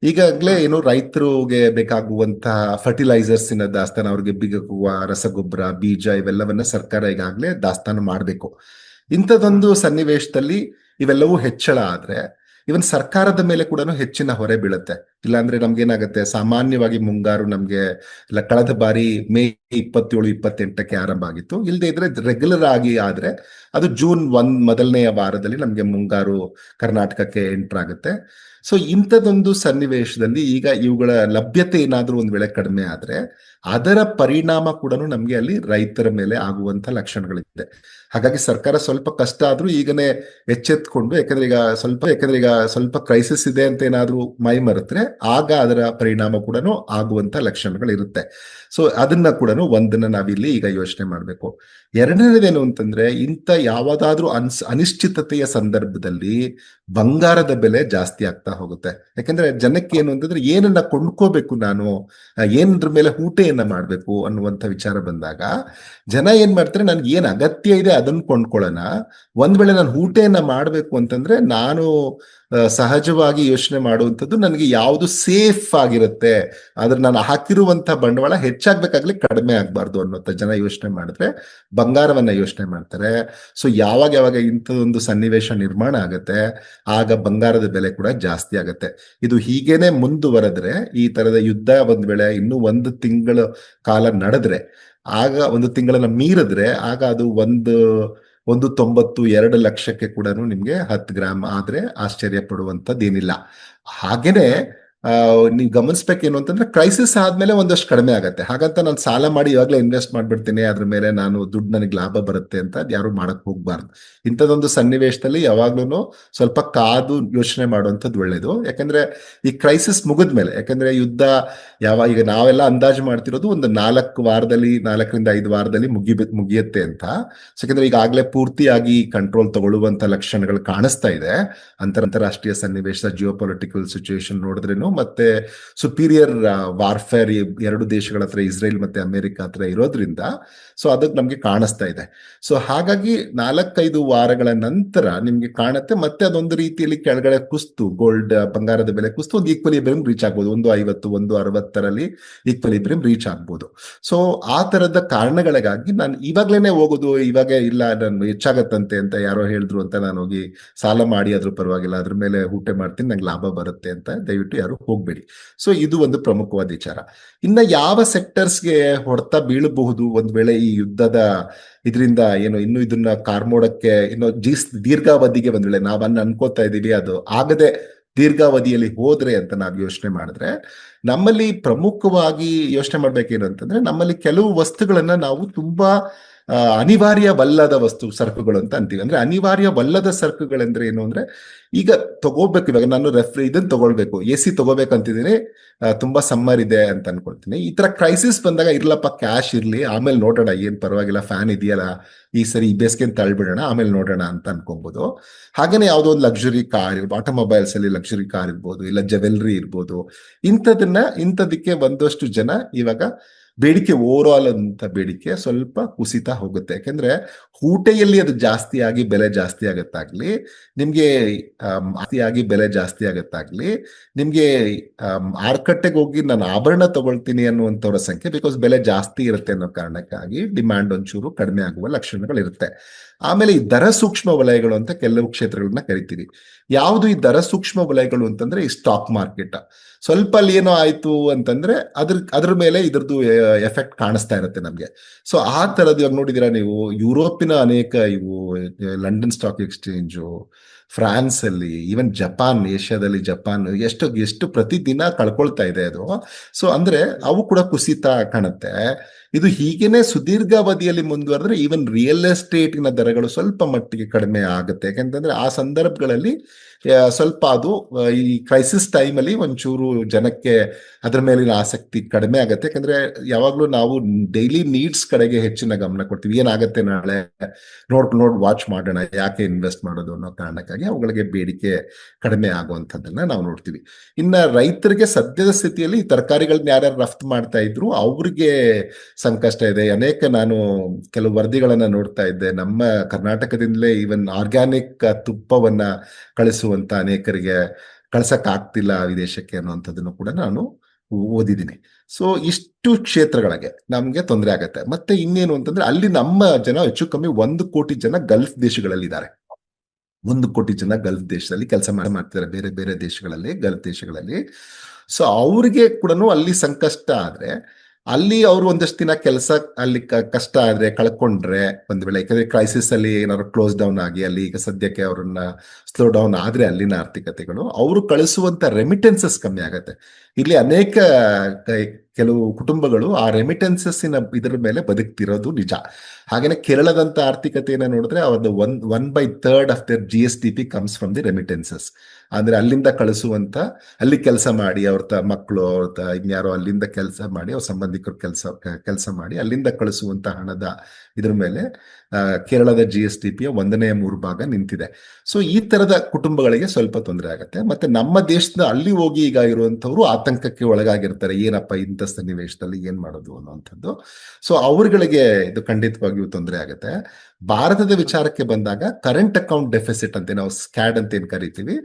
ಈಗಾಗಲೇ ಏನು ರೈತರಿಗೆ ಬೇಕಾಗುವಂತಹ ಫರ್ಟಿಲೈಸರ್ಸ್ ದಾಸ್ತಾನು, ಅವ್ರಿಗೆ ಬೇಕಾಗುವ ರಸಗೊಬ್ಬರ, ಬೀಜ ಇವೆಲ್ಲವನ್ನ ಸರ್ಕಾರ ಈಗಾಗಲೇ ದಾಸ್ತಾನು ಮಾಡಬೇಕು. ಇಂಥದ್ದೊಂದು ಸನ್ನಿವೇಶದಲ್ಲಿ ಇವೆಲ್ಲವೂ ಹೆಚ್ಚಳ ಆದ್ರೆ ಇವನ್ ಸರ್ಕಾರದ ಮೇಲೆ ಕೂಡ ಹೆಚ್ಚಿನ ಹೊರೆ ಬೀಳುತ್ತೆ. ಇಲ್ಲಾಂದ್ರೆ ನಮ್ಗೇನಾಗುತ್ತೆ, ಸಾಮಾನ್ಯವಾಗಿ ಮುಂಗಾರು ನಮ್ಗೆ ಕಳೆದ ಬಾರಿ ಮೇ 27-28ಕ್ಕೆ ಆರಂಭ ಆಗಿತ್ತು. ಇಲ್ಲದೆ ಇದ್ರೆ ರೆಗ್ಯುಲರ್ ಆಗಿ ಆದ್ರೆ ಅದು ಜೂನ್ ಮೊದಲನೆಯ ವಾರದಲ್ಲಿ ನಮ್ಗೆ ಮುಂಗಾರು ಕರ್ನಾಟಕಕ್ಕೆ ಎಂಟರ್ ಆಗುತ್ತೆ. ಸೊ ಇಂಥದ್ದೊಂದು ಸನ್ನಿವೇಶದಲ್ಲಿ ಈಗ ಇವುಗಳ ಲಭ್ಯತೆ ಏನಾದ್ರೂ ಒಂದ್ ವೇಳೆ ಕಡಿಮೆ ಆದ್ರೆ ಅದರ ಪರಿಣಾಮ ಕೂಡ ನಮ್ಗೆ ಅಲ್ಲಿ ರೈತರ ಮೇಲೆ ಆಗುವಂತ ಲಕ್ಷಣಗಳಿದೆ. ಹಾಗಾಗಿ ಸರ್ಕಾರ ಸ್ವಲ್ಪ ಕಷ್ಟ ಆದ್ರೂ ಈಗನೇ ಎಚ್ಚೆತ್ಕೊಂಡು, ಯಾಕಂದ್ರೆ ಈಗ ಸ್ವಲ್ಪ ಕ್ರೈಸಿಸ್ ಇದೆ ಅಂತ ಏನಾದ್ರೂ ಮೈ ಮರೆತ್ರೆ ಆಗ ಅದರ ಪರಿಣಾಮ ಕೂಡ ಆಗುವಂತ ಲಕ್ಷಣಗಳಿರುತ್ತೆ. ಸೊ ಅದನ್ನ ಕೂಡ ಒಂದನ್ನ ನಾವಿಲ್ಲಿ ಈಗ ಯೋಚನೆ ಮಾಡಬೇಕು. ಎರಡನೇದೇನು ಅಂತಂದ್ರೆ, ಇಂಥ ಯಾವ್ದಾದ್ರೂ ಅನಿಶ್ಚಿತತೆಯ ಸಂದರ್ಭದಲ್ಲಿ ಬಂಗಾರದ ಬೆಲೆ ಜಾಸ್ತಿ ಆಗ್ತಾ ಹೋಗುತ್ತೆ. ಯಾಕಂದ್ರೆ ಜನಕ್ಕೆ ಏನು ಅಂತಂದ್ರೆ, ಏನನ್ನ ಕೊಂಡ್ಕೋಬೇಕು ನಾನು, ಏನದ್ರ ಮೇಲೆ ಹೂಟೆಯನ್ನ ಮಾಡ್ಬೇಕು ಅನ್ನುವಂಥ ವಿಚಾರ ಬಂದಾಗ ಜನ ಏನ್ ಮಾಡ್ತಾರೆ, ನನ್ಗೆ ಏನ್ ಅಗತ್ಯ ಇದೆ ಅದನ್ನ ಕೊಂಡ್ಕೊಳ್ಳೋಣ. ಒಂದ್ ವೇಳೆ ನಾನು ಹೂಟೆಯನ್ನ ಮಾಡ್ಬೇಕು ಅಂತಂದ್ರೆ ನಾನು ಸಹಜವಾಗಿ ಯೋಚನೆ ಮಾಡುವಂಥದ್ದು ನನಗೆ ಯಾವುದು ಸೇಫ್ ಆಗಿರುತ್ತೆ, ಆದ್ರೆ ನಾನು ಹಾಕಿರುವಂತಹ ಬಂಡವಾಳ ಹೆಚ್ಚಾಗ್ಬೇಕಾಗ್ಲಿ ಕಡಿಮೆ ಆಗ್ಬಾರ್ದು ಅನ್ನೋಂಥ ಜನ ಯೋಚನೆ ಮಾಡಿದ್ರೆ ಬಂಗಾರವನ್ನ ಯೋಚನೆ ಮಾಡ್ತಾರೆ. ಸೊ ಯಾವಾಗ ಇಂಥದೊಂದು ಸನ್ನಿವೇಶ ನಿರ್ಮಾಣ ಆಗುತ್ತೆ ಆಗ ಬಂಗಾರದ ಬೆಲೆ ಕೂಡ ಜಾಸ್ತಿ ಆಗುತ್ತೆ. ಇದು ಹೀಗೇನೆ ಮುಂದುವರೆದ್ರೆ, ಈ ತರದ ಯುದ್ಧ ಒಂದ್ ವೇಳೆ ಇನ್ನೂ 1 ತಿಂಗಳ ಕಾಲ ನಡೆದ್ರೆ, ಆಗ 1 ತಿಂಗಳನ್ನ ಮೀರಿದ್ರೆ ಆಗ ಅದು 1.92 ಲಕ್ಷಕ್ಕೆ ಕೂಡ ನಿಮ್ಗೆ 10 ಗ್ರಾಮ್ ಆದ್ರೆ ಆಶ್ಚರ್ಯ ಪಡುವಂತದ್ದೇನಿಲ್ಲ. ಹಾಗೇನೆ ನೀವು ಗಮನಿಸ್ಬೇಕೇನು ಅಂತಂದ್ರೆ, ಕ್ರೈಸಿಸ್ ಆದ್ಮೇಲೆ ಒಂದಷ್ಟು ಕಡಿಮೆ ಆಗತ್ತೆ. ಹಾಗಂತ ನಾನು ಸಾಲ ಮಾಡಿ ಇವಾಗಲೇ ಇನ್ವೆಸ್ಟ್ ಮಾಡ್ಬಿಡ್ತೀನಿ, ಅದ್ರ ಮೇಲೆ ನಾನು ದುಡ್ಡು ನನಗೆ ಲಾಭ ಬರುತ್ತೆ ಅಂತ ಯಾರು ಮಾಡಕ್ ಹೋಗ್ಬಾರ್ದು. ಇಂಥದೊಂದು ಸನ್ನಿವೇಶದಲ್ಲಿ ಯಾವಾಗ್ಲೂ ಸ್ವಲ್ಪ ಕಾದು ಯೋಚನೆ ಮಾಡುವಂಥದ್ದು ಒಳ್ಳೇದು. ಯಾಕಂದ್ರೆ ಈ ಕ್ರೈಸಿಸ್ ಮುಗಿದ್ಮೇಲೆ, ಯಾಕಂದ್ರೆ ಯುದ್ಧ ಈಗ ನಾವೆಲ್ಲ ಅಂದಾಜು ಮಾಡ್ತಿರೋದು ಒಂದು 4 ರಿಂದ 5 ವಾರದಲ್ಲಿ ಮುಗಿಯುತ್ತೆ ಅಂತ. ಯಾಕಂದ್ರೆ ಈಗಾಗಲೇ ಪೂರ್ತಿಯಾಗಿ ಕಂಟ್ರೋಲ್ ತಗೊಳ್ಳುವಂತ ಲಕ್ಷಣಗಳು ಕಾಣಿಸ್ತಾ ಇದೆ. ಅಂತಾರಾಷ್ಟ್ರೀಯ ಸನ್ನಿವೇಶ, ಜಿಯೋ ಪೊಲಿಟಿಕಲ್ ಸಿಚುವೇಶನ್ ನೋಡಿದ್ರೇನು, ಮತ್ತೆ ಸುಪೀರಿಯರ್ ವಾರ್ಫೇರ್ ಎರಡು ದೇಶಗಳ ಹತ್ರ, ಇಸ್ರೇಲ್ ಮತ್ತೆ ಅಮೆರಿಕ ಹತ್ರ ಇರೋದ್ರಿಂದ ಸೊ ಅದಕ್ಕೆ ನಮ್ಗೆ ಕಾಣಿಸ್ತಾ ಇದೆ. ಸೊ ಹಾಗಾಗಿ 4-5 ವಾರಗಳ ನಂತರ ನಿಮ್ಗೆ ಕಾಣುತ್ತೆ ಮತ್ತೆ ಅದೊಂದು ರೀತಿಯಲ್ಲಿ ಕೆಳಗಡೆ ಕುಸ್ತು, ಬಂಗಾರದ ಬೆಲೆ ಕುಸ್ತು ಒಂದು ಈಕ್ವಲಿಬ್ರಿಯಂ ರೀಚ್ ಆಗ್ಬೋದು. 1.50, 1.60ರಲ್ಲಿ ಈಕ್ವಲಿಬ್ರಿಯಂ ರೀಚ್ ಆಗ್ಬೋದು. ಸೊ ಆ ತರದ ಕಾರಣಗಳಿಗಾಗಿ ನಾನು ಇವಾಗ್ಲೇನೆ ಹೋಗೋದು, ಇವಾಗ ಇಲ್ಲ ನಾನು ಹೆಚ್ಚಾಗತ್ತಂತೆ ಅಂತ ಯಾರೋ ಹೇಳಿದ್ರು ಅಂತ ನಾನು ಹೋಗಿ ಸಾಲ ಮಾಡಿ ಅದ್ರ ಪರವಾಗಿಲ್ಲ ಅದ್ರ ಮೇಲೆ ಹೂಟೆ ಮಾಡ್ತೀನಿ, ನಂಗೆ ಲಾಭ ಬರುತ್ತೆ ಅಂತ ದಯವಿಟ್ಟು ಯಾರು ಹೋಗ್ಬೇಡಿ. ಸೊ ಇದು ಒಂದು ಪ್ರಮುಖವಾದ ವಿಚಾರ. ಇನ್ನ ಯಾವ ಸೆಕ್ಟರ್ಸ್ಗೆ ಹೊಡೆತ ಬೀಳಬಹುದು ಒಂದ್ ವೇಳೆ ಈ ಯುದ್ಧದ ಇದರಿಂದ ಇನ್ನು ಇದನ್ನ ಕಾರ್ಮೋಡಕ್ಕೆ ದೀರ್ಘಾವಧಿಗೆ ಒಂದ್ ವೇಳೆ ನಾವನ್ನ ಅನ್ಕೋತಾ ಇದೀವಿ ಅದು ಆಗದೆ ದೀರ್ಘಾವಧಿಯಲ್ಲಿ ಹೋದ್ರೆ ಅಂತ ನಾವು ಯೋಚನೆ ಮಾಡಿದ್ರೆ, ನಮ್ಮಲ್ಲಿ ಪ್ರಮುಖವಾಗಿ ಯೋಚನೆ ಮಾಡ್ಬೇಕೇನು ಅಂತಂದ್ರೆ, ನಮ್ಮಲ್ಲಿ ಕೆಲವು ವಸ್ತುಗಳನ್ನ ನಾವು ತುಂಬಾ ಅನಿವಾರ್ಯವಲ್ಲದ ಸರಕುಗಳು ಅಂತ ಅಂತೀವಿ. ಅಂದ್ರೆ ಅನಿವಾರ್ಯವಲ್ಲದ ಸರಕುಗಳಂದ್ರೆ ಏನು ಅಂದ್ರೆ, ಈಗ ತಗೋಬೇಕು, ಇವಾಗ ನಾನು ಇದನ್ನ ತಗೊಳ್ಬೇಕು, AC ತಗೋಬೇಕಂತಿದ್ದೀನಿ, ತುಂಬಾ ಸಮ್ಮರ್ ಇದೆ ಅಂತ ಅನ್ಕೊಳ್ತೀನಿ. ಈ ತರ ಕ್ರೈಸಿಸ್ ಬಂದಾಗ ಇರ್ಲಪ್ಪ ಕ್ಯಾಶ್ ಇರ್ಲಿ, ಆಮೇಲೆ ನೋಡೋಣ, ಏನ್ ಪರವಾಗಿಲ್ಲ, ಫ್ಯಾನ್ ಇದೆಯಲ್ಲ ಈ ಸರಿ ಈ ಬೇಸಿಗೆ ತಳ್ಬಿಡೋಣ ಆಮೇಲೆ ನೋಡೋಣ ಅಂತ ಅನ್ಕೊಬಹುದು. ಹಾಗೇನೆ ಯಾವುದೋ ಒಂದು ಲಕ್ಸುರಿ ಕಾರ್, ಆಟೋಮೊಬೈಲ್ಸ್ ಅಲ್ಲಿ ಲಕ್ಸುರಿ ಕಾರ್ ಇರ್ಬೋದು, ಇಲ್ಲ ಜವೆಲ್ರಿ ಇರ್ಬೋದು, ಇಂಥದಕ್ಕೆ ಒಂದಷ್ಟು ಜನ ಇವಾಗ ಬೇಡಿಕೆ, ಓವರ್ ಆಲ್ ಅಂತ ಬೇಡಿಕೆ ಸ್ವಲ್ಪ ಕುಸಿತಾ ಹೋಗುತ್ತೆ. ಯಾಕೆಂದ್ರೆ ಹೂಟೆಯಲ್ಲಿ ಅದು ಜಾಸ್ತಿ ಆಗಿ ಬೆಲೆ ಜಾಸ್ತಿ ಆಗತ್ತಾಗ್ಲಿ, ನಿಮ್ಗೆ ಬೆಲೆ ಜಾಸ್ತಿ ಆಗತ್ತಾಗ್ಲಿ, ನಿಮ್ಗೆ ಮಾರುಕಟ್ಟೆಗೆ ಹೋಗಿ ನಾನು ಆಭರಣ ತಗೊಳ್ತೀನಿ ಅನ್ನುವಂಥವ್ರ ಸಂಖ್ಯೆ, ಬಿಕಾಸ್ ಬೆಲೆ ಜಾಸ್ತಿ ಇರುತ್ತೆ ಅನ್ನೋ ಕಾರಣಕ್ಕಾಗಿ ಡಿಮ್ಯಾಂಡ್ ಒಂಚೂರು ಕಡಿಮೆ ಆಗುವ ಲಕ್ಷಣಗಳಿರುತ್ತೆ. ಆಮೇಲೆ ಈ ದರ ಸೂಕ್ಷ್ಮ ವಲಯಗಳು ಅಂತ ಕೆಲವು ಕ್ಷೇತ್ರಗಳನ್ನ ಕರಿತೀವಿ. ಯಾವುದು ಈ ದರ ಸೂಕ್ಷ್ಮ ವಲಯಗಳು ಅಂತಂದ್ರೆ, ಈ ಸ್ಟಾಕ್ ಮಾರ್ಕೆಟ್ ಸ್ವಲ್ಪ ಅಲ್ಲಿ ಏನೋ ಆಯ್ತು ಅಂತಂದ್ರೆ ಅದ್ರ ಮೇಲೆ ಇದ್ರದ್ದು ಎಫೆಕ್ಟ್ ಕಾಣಿಸ್ತಾ ಇರುತ್ತೆ ನಮ್ಗೆ. ಸೊ ಆ ತರದ್ ಇವಾಗ ನೋಡಿದೀರಾ ನೀವು, ಯುರೋಪಿನ ಅನೇಕ ಲಂಡನ್ ಸ್ಟಾಕ್ ಎಕ್ಸ್ಚೇಂಜು, ಫ್ರಾನ್ಸ್ ಅಲ್ಲಿ, ಈವನ್ ಜಪಾನ್, ಏಷ್ಯಾದಲ್ಲಿ ಜಪಾನ್ ಎಷ್ಟು ಪ್ರತಿದಿನ ಕಳ್ಕೊಳ್ತಾ ಇದೆ ಅದು. ಸೊ ಅಂದ್ರೆ ಅವು ಕೂಡ ಕುಸಿತ ಕಾಣುತ್ತೆ. ಇದು ಹೀಗೇನೆ ಸುದೀರ್ಘಾವಧಿಯಲ್ಲಿ ಮುಂದುವರೆದ್ರೆ ಈವನ್ ರಿಯಲ್ ಎಸ್ಟೇಟಿನ ದರಗಳು ಸ್ವಲ್ಪ ಮಟ್ಟಿಗೆ ಕಡಿಮೆ ಆಗುತ್ತೆ. ಯಾಕಂತಂದ್ರೆ ಆ ಸಂದರ್ಭಗಳಲ್ಲಿ ಸ್ವಲ್ಪ ಅದು ಈ ಕ್ರೈಸಿಸ್ ಟೈಮಲ್ಲಿ ಒಂಚೂರು ಜನಕ್ಕೆ ಅದ್ರ ಮೇಲಿನ ಆಸಕ್ತಿ ಕಡಿಮೆ ಆಗುತ್ತೆ. ಯಾಕಂದ್ರೆ ಯಾವಾಗ್ಲೂ ನಾವು ಡೈಲಿ ನೀಡ್ಸ್ ಕಡೆಗೆ ಹೆಚ್ಚಿನ ಗಮನ ಕೊಡ್ತೀವಿ. ಏನಾಗತ್ತೆ ನಾಳೆ ನೋಡ್ ವಾಚ್ ಮಾಡೋಣ, ಯಾಕೆ ಇನ್ವೆಸ್ಟ್ ಮಾಡೋದು ಅನ್ನೋ ಕಾರಣಕ್ಕಾಗಿ ಅವುಗಳಿಗೆ ಬೇಡಿಕೆ ಕಡಿಮೆ ಆಗುವಂಥದ್ದನ್ನ ನಾವು ನೋಡ್ತೀವಿ. ಇನ್ನ ರೈತರಿಗೆ ಸದ್ಯದ ಸ್ಥಿತಿಯಲ್ಲಿ ತರಕಾರಿಗಳನ್ನ ಯಾರ್ಯಾರು ರಫ್ತು ಮಾಡ್ತಾ ಇದ್ರು ಅವ್ರಿಗೆ ಸಂಕಷ್ಟ ಇದೆ. ನಾನು ಕೆಲವು ವರದಿಗಳನ್ನ ನೋಡ್ತಾ ಇದ್ದೆ, ನಮ್ಮ ಕರ್ನಾಟಕದಿಂದಲೇ ಈವನ್ ಆರ್ಗ್ಯಾನಿಕ್ ತುಪ್ಪವನ್ನ ಕಳಿಸುವಂತ ಅನೇಕರಿಗೆ ಕಳ್ಸಕ್ ಆಗ್ತಿಲ್ಲ ವಿದೇಶಕ್ಕೆ ಅನ್ನುವಂಥದ್ದನ್ನು ಕೂಡ ನಾನು ಓದಿದ್ದೀನಿ. ಸೊ ಇಷ್ಟು ಕ್ಷೇತ್ರಗಳಿಗೆ ನಮ್ಗೆ ತೊಂದರೆ ಆಗತ್ತೆ. ಮತ್ತೆ ಇನ್ನೇನು ಅಂತಂದ್ರೆ, ಅಲ್ಲಿ ನಮ್ಮ ಜನ ಹೆಚ್ಚು ಕಮ್ಮಿ 1 ಕೋಟಿ ಜನ ಗಲ್ಫ್ ದೇಶಗಳಲ್ಲಿ ಇದ್ದಾರೆ. 1 ಕೋಟಿ ಜನ ಗಲ್ಫ್ ದೇಶದಲ್ಲಿ ಕೆಲಸ ಮಾಡ್ತಿದ್ದಾರೆ, ಬೇರೆ ಬೇರೆ ದೇಶಗಳಲ್ಲಿ, ಗಲ್ಫ್ ದೇಶಗಳಲ್ಲಿ. ಸೊ ಅವ್ರಿಗೆ ಕೂಡ ಅಲ್ಲಿ ಸಂಕಷ್ಟ ಆದ್ರೆ, ಅಲ್ಲಿ ಅವರು ಒಂದಷ್ಟು ದಿನ ಕೆಲಸ ಅಲ್ಲಿ ಕಷ್ಟ ಆದ್ರೆ, ಕಳ್ಕೊಂಡ್ರೆ ಒಂದ್ ವೇಳೆ, ಯಾಕಂದ್ರೆ ಕ್ರೈಸಿಸ್ ಅಲ್ಲಿ ಏನಾದ್ರು ಕ್ಲೋಸ್ ಡೌನ್ ಆಗಿ ಅಲ್ಲಿ ಈಗ ಸದ್ಯಕ್ಕೆ ಅವ್ರನ್ನ ಸ್ಲೋ ಡೌನ್ ಆದ್ರೆ ಅಲ್ಲಿನ ಆರ್ಥಿಕತೆಗಳು, ಅವರು ಕಳಿಸುವಂತ ರೆಮಿಟೆನ್ಸಸ್ ಕಮ್ಮಿ ಆಗತ್ತೆ. ಇಲ್ಲಿ ಅನೇಕ ಕೆಲವು ಕುಟುಂಬಗಳು ಆ ರೆಮಿಟೆನ್ಸಸ್ಸಿನ ಇದ್ರ ಮೇಲೆ ಬದುಕ್ತಿರೋದು ನಿಜ. ಹಾಗೇನೆ ಕೇರಳದಂತ ಆರ್ಥಿಕತೆಯನ್ನ ನೋಡಿದ್ರೆ ಅವ್ರದ್ದು 1/3 of their GSDP comes from the remittances. ಅಂದ್ರೆ ಅಲ್ಲಿಂದ ಕಳಿಸುವಂತ, ಅಲ್ಲಿ ಕೆಲಸ ಮಾಡಿ ಅವ್ರ ಮಕ್ಕಳು ಇನ್ಯಾರೋ ಅಲ್ಲಿಂದ ಕೆಲಸ ಮಾಡಿ, ಅವ್ರ ಸಂಬಂಧಿಕರು ಕೆಲಸ ಮಾಡಿ ಅಲ್ಲಿಂದ ಕಳಿಸುವಂತ ಹಣದ ಇದ್ರ ಮೇಲೆ ಕೇರಳದ GSDPಯ 1/3 ನಿಂತಿದೆ. ಸೊ ಈ ತರದ ಕುಟುಂಬಗಳಿಗೆ ಸ್ವಲ್ಪ ತೊಂದರೆ ಆಗುತ್ತೆ. ಮತ್ತೆ ನಮ್ಮ ದೇಶದ ಅಲ್ಲಿ ಹೋಗಿ ಈಗ ಇರುವಂತವ್ರು ಆತಂಕಕ್ಕೆ ಒಳಗಾಗಿರ್ತಾರೆ, ಏನಪ್ಪ ಇಂಥ ಸನ್ನಿವೇಶದಲ್ಲಿ ಏನ್ ಮಾಡೋದು ಅನ್ನುವಂಥದ್ದು. ಸೊ ಅವ್ರಗಳಿಗೆ ಇದು ಖಂಡಿತವಾಗಿಯೂ ತೊಂದರೆ ಆಗುತ್ತೆ. ಭಾರತದ ವಿಚಾರಕ್ಕೆ ಬಂದಾಗ ಕರೆಂಟ್ ಅಕೌಂಟ್ ಡೆಫಿಸಿಟ್ ಅಂತ ನಾವು ಸ್ಕ್ಯಾಡ್ ಅಂತ ಏನ್ ಕರಿತೀವಿ,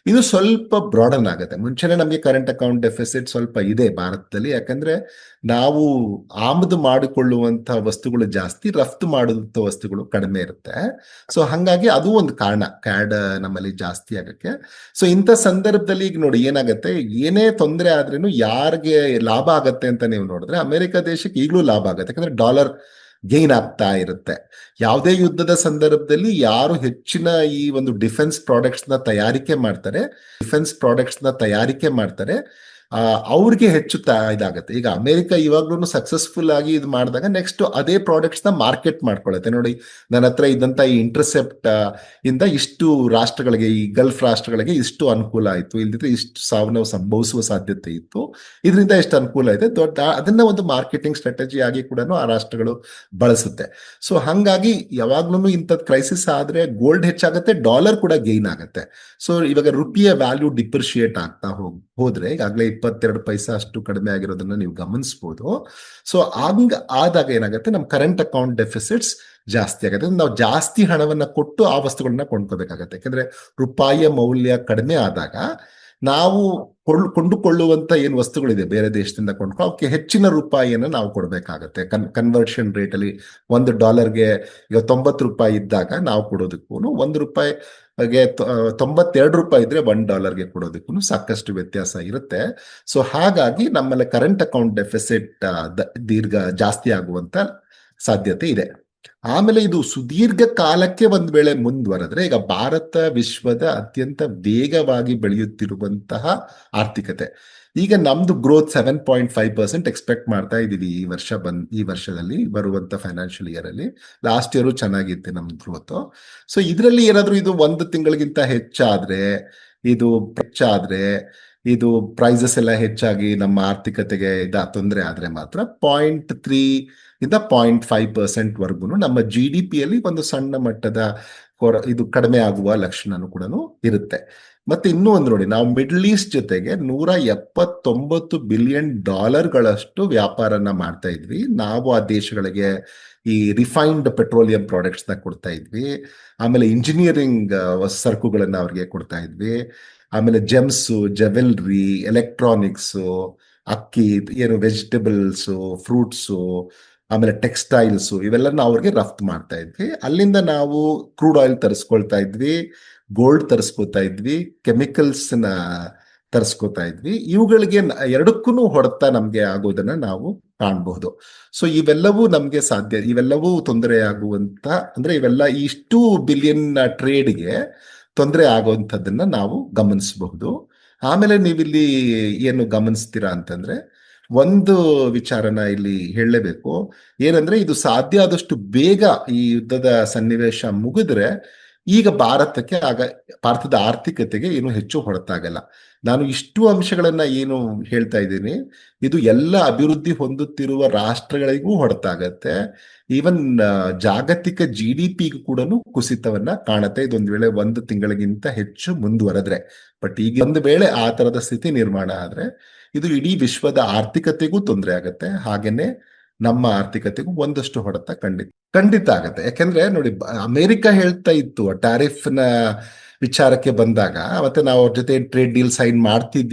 ಇದು ಸ್ವಲ್ಪ ಬ್ರಾಡನ್ ಆಗುತ್ತೆ. ಮುಂಚೆನೆ ನಮಗೆ ಕರೆಂಟ್ ಅಕೌಂಟ್ ಡೆಫಿಸಿಟ್ ಸ್ವಲ್ಪ ಇದೆ ಭಾರತದಲ್ಲಿ, ಯಾಕಂದ್ರೆ ನಾವು ಆಮದು ಮಾಡಿಕೊಳ್ಳುವಂತ ವಸ್ತುಗಳು ಜಾಸ್ತಿ, ರಫ್ತು ಮಾಡುವಂತ ವಸ್ತುಗಳು ಕಡಿಮೆ ಇರುತ್ತೆ. ಸೊ ಹಂಗಾಗಿ ಅದು ಒಂದು ಕಾರಣ ಕ್ಯಾಡ್ ನಮ್ಮಲ್ಲಿ ಜಾಸ್ತಿ ಆಗಕ್ಕೆ. ಸೊ ಇಂಥ ಸಂದರ್ಭದಲ್ಲಿ ಈಗ ನೋಡಿ ಏನಾಗತ್ತೆ, ಏನೇ ತೊಂದರೆ ಆದ್ರೂ ಯಾರಿಗೆ ಲಾಭ ಆಗತ್ತೆ ಅಂತ ನೀವು ನೋಡಿದ್ರೆ ಅಮೆರಿಕ ದೇಶಕ್ಕೆ ಈಗಲೂ ಲಾಭ ಆಗುತ್ತೆ, ಯಾಕಂದ್ರೆ ಡಾಲರ್ ಗೈನ್ ಆಗ್ತಾ ಇರುತ್ತೆ. ಯಾವುದೇ ಯುದ್ಧದ ಸಂದರ್ಭದಲ್ಲಿ ಯಾರು ಹೆಚ್ಚಿನ ಈ ಒಂದು ಡಿಫೆನ್ಸ್ ಪ್ರಾಡಕ್ಟ್ಸ್ ನ ತಯಾರಿಕೆ ಮಾಡ್ತಾರೆ, ಅವ್ರಿಗೆ ಹೆಚ್ಚು ಇದಾಗತ್ತೆ. ಈಗ ಅಮೆರಿಕ ಇವಾಗ್ಲೂ ಸಕ್ಸಸ್ಫುಲ್ ಆಗಿ ಇದು ಮಾಡಿದಾಗ ನೆಕ್ಸ್ಟ್ ಅದೇ ಪ್ರಾಡಕ್ಟ್ಸ್ ನ ಮಾರ್ಕೆಟ್ ಮಾಡ್ಕೊಳ್ಳುತ್ತೆ. ನೋಡಿ, ನನ್ನ ಹತ್ರ ಇದ್ದಂತ ಈ ಇಂಟರ್ಸೆಪ್ಟ್ ಇಂದ ಇಷ್ಟು ರಾಷ್ಟ್ರಗಳಿಗೆ, ಈ ಗಲ್ಫ್ ರಾಷ್ಟ್ರಗಳಿಗೆ ಇಷ್ಟು ಅನುಕೂಲ ಆಯ್ತು, ಇಲ್ದಿದ್ರೆ ಇಷ್ಟು ಸಾವು ಸಂಭವಿಸುವ ಸಾಧ್ಯತೆ ಇತ್ತು, ಇದರಿಂದ ಎಷ್ಟು ಅನುಕೂಲ ಇದೆ, ಅದನ್ನ ಒಂದು ಮಾರ್ಕೆಟಿಂಗ್ ಸ್ಟ್ರಾಟಜಿ ಆಗಿ ಕೂಡ ಆ ರಾಷ್ಟ್ರಗಳು ಬಳಸುತ್ತೆ. ಸೊ ಹಂಗಾಗಿ ಯಾವಾಗ್ಲೂ ಇಂಥದ್ ಕ್ರೈಸಿಸ್ ಆದ್ರೆ ಗೋಲ್ಡ್ ಹೆಚ್ಚಾಗತ್ತೆ, ಡಾಲರ್ ಕೂಡ ಗೈನ್ ಆಗುತ್ತೆ. ಸೊ ಇವಾಗ ರುಪಿಯ ವ್ಯಾಲ್ಯೂ ಡಿಪ್ರಿಶಿಯೇಟ್ ಆಗ್ತಾ ಹೋದ್ರೆ, ಈಗಾಗಲೇ 22 ಪೈಸಾ ಅಷ್ಟು ಕಡಿಮೆ ಆಗಿರೋದನ್ನ ನೀವು ಗಮನಿಸಬಹುದು. ಸೊ ಹಂಗ ಆದಾಗ ಏನಾಗುತ್ತೆ, ನಮ್ಮ ಕರೆಂಟ್ ಅಕೌಂಟ್ ಡೆಫಿಸಿಟ್ಸ್ ಜಾಸ್ತಿ ಆಗುತ್ತೆ. ನಾವು ಜಾಸ್ತಿ ಹಣವನ್ನ ಕೊಟ್ಟು ಆ ವಸ್ತುಗಳನ್ನ ಕೊಂಡ್ಕೋಬೇಕಾಗತ್ತೆ. ಯಾಕಂದ್ರೆ ರೂಪಾಯಿಯ ಮೌಲ್ಯ ಕಡಿಮೆ ಆದಾಗ ನಾವು ಕೊಂಡುಕೊಳ್ಳುವಂತ ಏನ್ ವಸ್ತುಗಳಿದೆ ಬೇರೆ ದೇಶದಿಂದ ಅವಕ್ಕೆ ಹೆಚ್ಚಿನ ರೂಪಾಯಿಯನ್ನು ನಾವು ಕೊಡ್ಬೇಕಾಗತ್ತೆ. ಕನ್ವರ್ಷನ್ ರೇಟ್ ಅಲ್ಲಿ $1ಗೆ ಈಗ 90 ರೂಪಾಯಿ ಇದ್ದಾಗ ನಾವು ಕೊಡೋದಕ್ಕೂ, $1ಗೆ 92 ರೂಪಾಯಿ ಇದ್ರೆ $1ಗೆ ಕೊಡೋದಕ್ಕೂ ಸಾಕಷ್ಟು ವ್ಯತ್ಯಾಸ ಇರುತ್ತೆ. ಸೊ ಹಾಗಾಗಿ ನಮ್ಮಲ್ಲಿ ಕರೆಂಟ್ ಅಕೌಂಟ್ ಡೆಫಿಸಿಟ್ ಜಾಸ್ತಿ ಆಗುವಂತ ಸಾಧ್ಯತೆ ಇದೆ. ಆಮೇಲೆ ಇದು ಸುದೀರ್ಘ ಕಾಲಕ್ಕೆ ಒಂದ್ ವೇಳೆ ಮುಂದುವರೆದ್ರೆ, ಈಗ ಭಾರತ ವಿಶ್ವದ ಅತ್ಯಂತ ವೇಗವಾಗಿ ಬೆಳೆಯುತ್ತಿರುವಂತಹ ಆರ್ಥಿಕತೆ. ಈಗ ನಮ್ದು ಗ್ರೋತ್ 7.5% ಎಕ್ಸ್ಪೆಕ್ಟ್ ಮಾಡ್ತಾ ಇದೀವಿ ಈ ವರ್ಷದಲ್ಲಿ ಬರುವಂತ ಫೈನಾನ್ಷಿಯಲ್ ಇಯರ್ ಅಲ್ಲಿ. ಲಾಸ್ಟ್ ಇಯರ್ ಚೆನ್ನಾಗಿತ್ತು ನಮ್ ಗ್ರೋತ್. ಸೊ ಇದರಲ್ಲಿ ಏನಾದ್ರೂ ಇದು 1 ತಿಂಗಳಿಗಿಂತ ಹೆಚ್ಚಾದ್ರೆ, ಇದು ಪ್ರೈಸಸ್ ಎಲ್ಲ ಹೆಚ್ಚಾಗಿ ನಮ್ಮ ಆರ್ಥಿಕತೆಗೆ ತೊಂದರೆ ಆದ್ರೆ ಮಾತ್ರ 0.3 ಇಂದ 0.5% ವರ್ಗು ನಮ್ಮ GDPಯಲ್ಲಿ ಒಂದು ಸಣ್ಣ ಮಟ್ಟದ ಇದು ಕಡಿಮೆ ಆಗುವ ಲಕ್ಷಣನೂ ಕೂಡ ಇರುತ್ತೆ. ಮತ್ತೆ ಇನ್ನೂ ಒಂದು ನೋಡಿ, ನಾವು ಮಿಡ್ಲ್ ಈಸ್ಟ್ ಜೊತೆಗೆ $179 ಬಿಲಿಯನ್ ವ್ಯಾಪಾರನ ಮಾಡ್ತಾ ಇದ್ವಿ. ನಾವು ಆ ದೇಶಗಳಿಗೆ ಈ ರಿಫೈನ್ಡ್ ಪೆಟ್ರೋಲಿಯಂ ಪ್ರಾಡಕ್ಟ್ಸ್ ನ ಕೊಡ್ತಾ ಇದ್ವಿ. ಆಮೇಲೆ ಇಂಜಿನಿಯರಿಂಗ್ ಸರಕುಗಳನ್ನ ಅವ್ರಿಗೆ ಕೊಡ್ತಾ ಇದ್ವಿ. ಆಮೇಲೆ ಜೆಮ್ಸು, ಜೆವೆಲ್ರಿ, ಎಲೆಕ್ಟ್ರಾನಿಕ್ಸು, ಅಕ್ಕಿ, ಏನು ವೆಜಿಟೇಬಲ್ಸು, ಫ್ರೂಟ್ಸು, ಆಮೇಲೆ ಟೆಕ್ಸ್ಟೈಲ್ಸು, ಇವೆಲ್ಲ ಅವ್ರಿಗೆ ರಫ್ತು ಮಾಡ್ತಾ ಇದ್ವಿ. ಅಲ್ಲಿಂದ ನಾವು ಕ್ರೂಡ್ ಆಯಿಲ್ ತರಿಸ್ಕೊಳ್ತಾ ಇದ್ವಿ, ಗೋಲ್ಡ್ ತರಿಸ್ಕೊತಾ ಇದ್ವಿ, ಕೆಮಿಕಲ್ಸ್ ನ ತರಿಸ್ಕೊತಾ ಇದ್ವಿ. ಇವುಗಳಿಗೆ ಎರಡಕ್ಕೂ ಹೊಡೆತ ನಮ್ಗೆ ಆಗೋದನ್ನ ನಾವು ಕಾಣಬಹುದು. ಸೊ ಇವೆಲ್ಲವೂ ನಮ್ಗೆ ಇವೆಲ್ಲವೂ ತೊಂದರೆ ಆಗುವಂತ, ಅಂದ್ರೆ ಇವೆಲ್ಲ ಇಷ್ಟು ಬಿಲಿಯನ್ ಟ್ರೇಡ್ಗೆ ತೊಂದರೆ ಆಗುವಂಥದ್ದನ್ನ ನಾವು ಗಮನಿಸಬಹುದು. ಆಮೇಲೆ ನೀವಿಲ್ಲಿ ಏನು ಗಮನಿಸ್ತೀರಾ ಅಂತಂದ್ರೆ, ಒಂದು ವಿಚಾರನ ಇಲ್ಲಿ ಹೇಳಲೇಬೇಕು. ಏನಂದ್ರೆ, ಇದು ಸಾಧ್ಯ ಆದಷ್ಟು ಬೇಗ ಈ ಯುದ್ಧದ ಸನ್ನಿವೇಶ ಮುಗಿದ್ರೆ ಈಗ ಭಾರತದ ಆರ್ಥಿಕತೆಗೆ ಏನು ಹೆಚ್ಚು ಹೊರತಾಗಲ್ಲ. ನಾನು ಇಷ್ಟು ಅಂಶಗಳನ್ನ ಏನು ಹೇಳ್ತಾ ಇದ್ದೀನಿ, ಇದು ಎಲ್ಲ ಅಭಿವೃದ್ಧಿ ಹೊಂದುತ್ತಿರುವ ರಾಷ್ಟ್ರಗಳಿಗೂ ಹೊರತಾಗತ್ತೆ. ಈವನ್ ಜಾಗತಿಕ GDPಗೂ ಕೂಡ ಕುಸಿತವನ್ನ ಕಾಣುತ್ತೆ, ಇದೊಂದು ವೇಳೆ 1 ತಿಂಗಳಿಗಿಂತ ಹೆಚ್ಚು ಮುಂದುವರೆದ್ರೆ. ಬಟ್ ಈಗ ಒಂದು ವೇಳೆ ಆ ತರದ ಸ್ಥಿತಿ ನಿರ್ಮಾಣ ಆದ್ರೆ ಇದು ಇಡೀ ವಿಶ್ವದ ಆರ್ಥಿಕತೆಗೂ ತೊಂದರೆ ಆಗತ್ತೆ, ಹಾಗೇನೆ ನಮ್ಮ ಆರ್ಥಿಕತೆಗೂ ಒಂದಷ್ಟು ಹೊಡೆತ ಖಂಡಿತ ಆಗತ್ತೆ. ಯಾಕೆಂದ್ರೆ ನೋಡಿ, ಅಮೆರಿಕ ಹೇಳ್ತಾ ಇತ್ತು ಟ್ಯಾರಿಫ್ ನ ವಿಚಾರಕ್ಕೆ ಬಂದಾಗ, ಮತ್ತೆ ನಾವು ಅವ್ರ ಜೊತೆ ಟ್ರೇಡ್ ಡೀಲ್ ಸೈನ್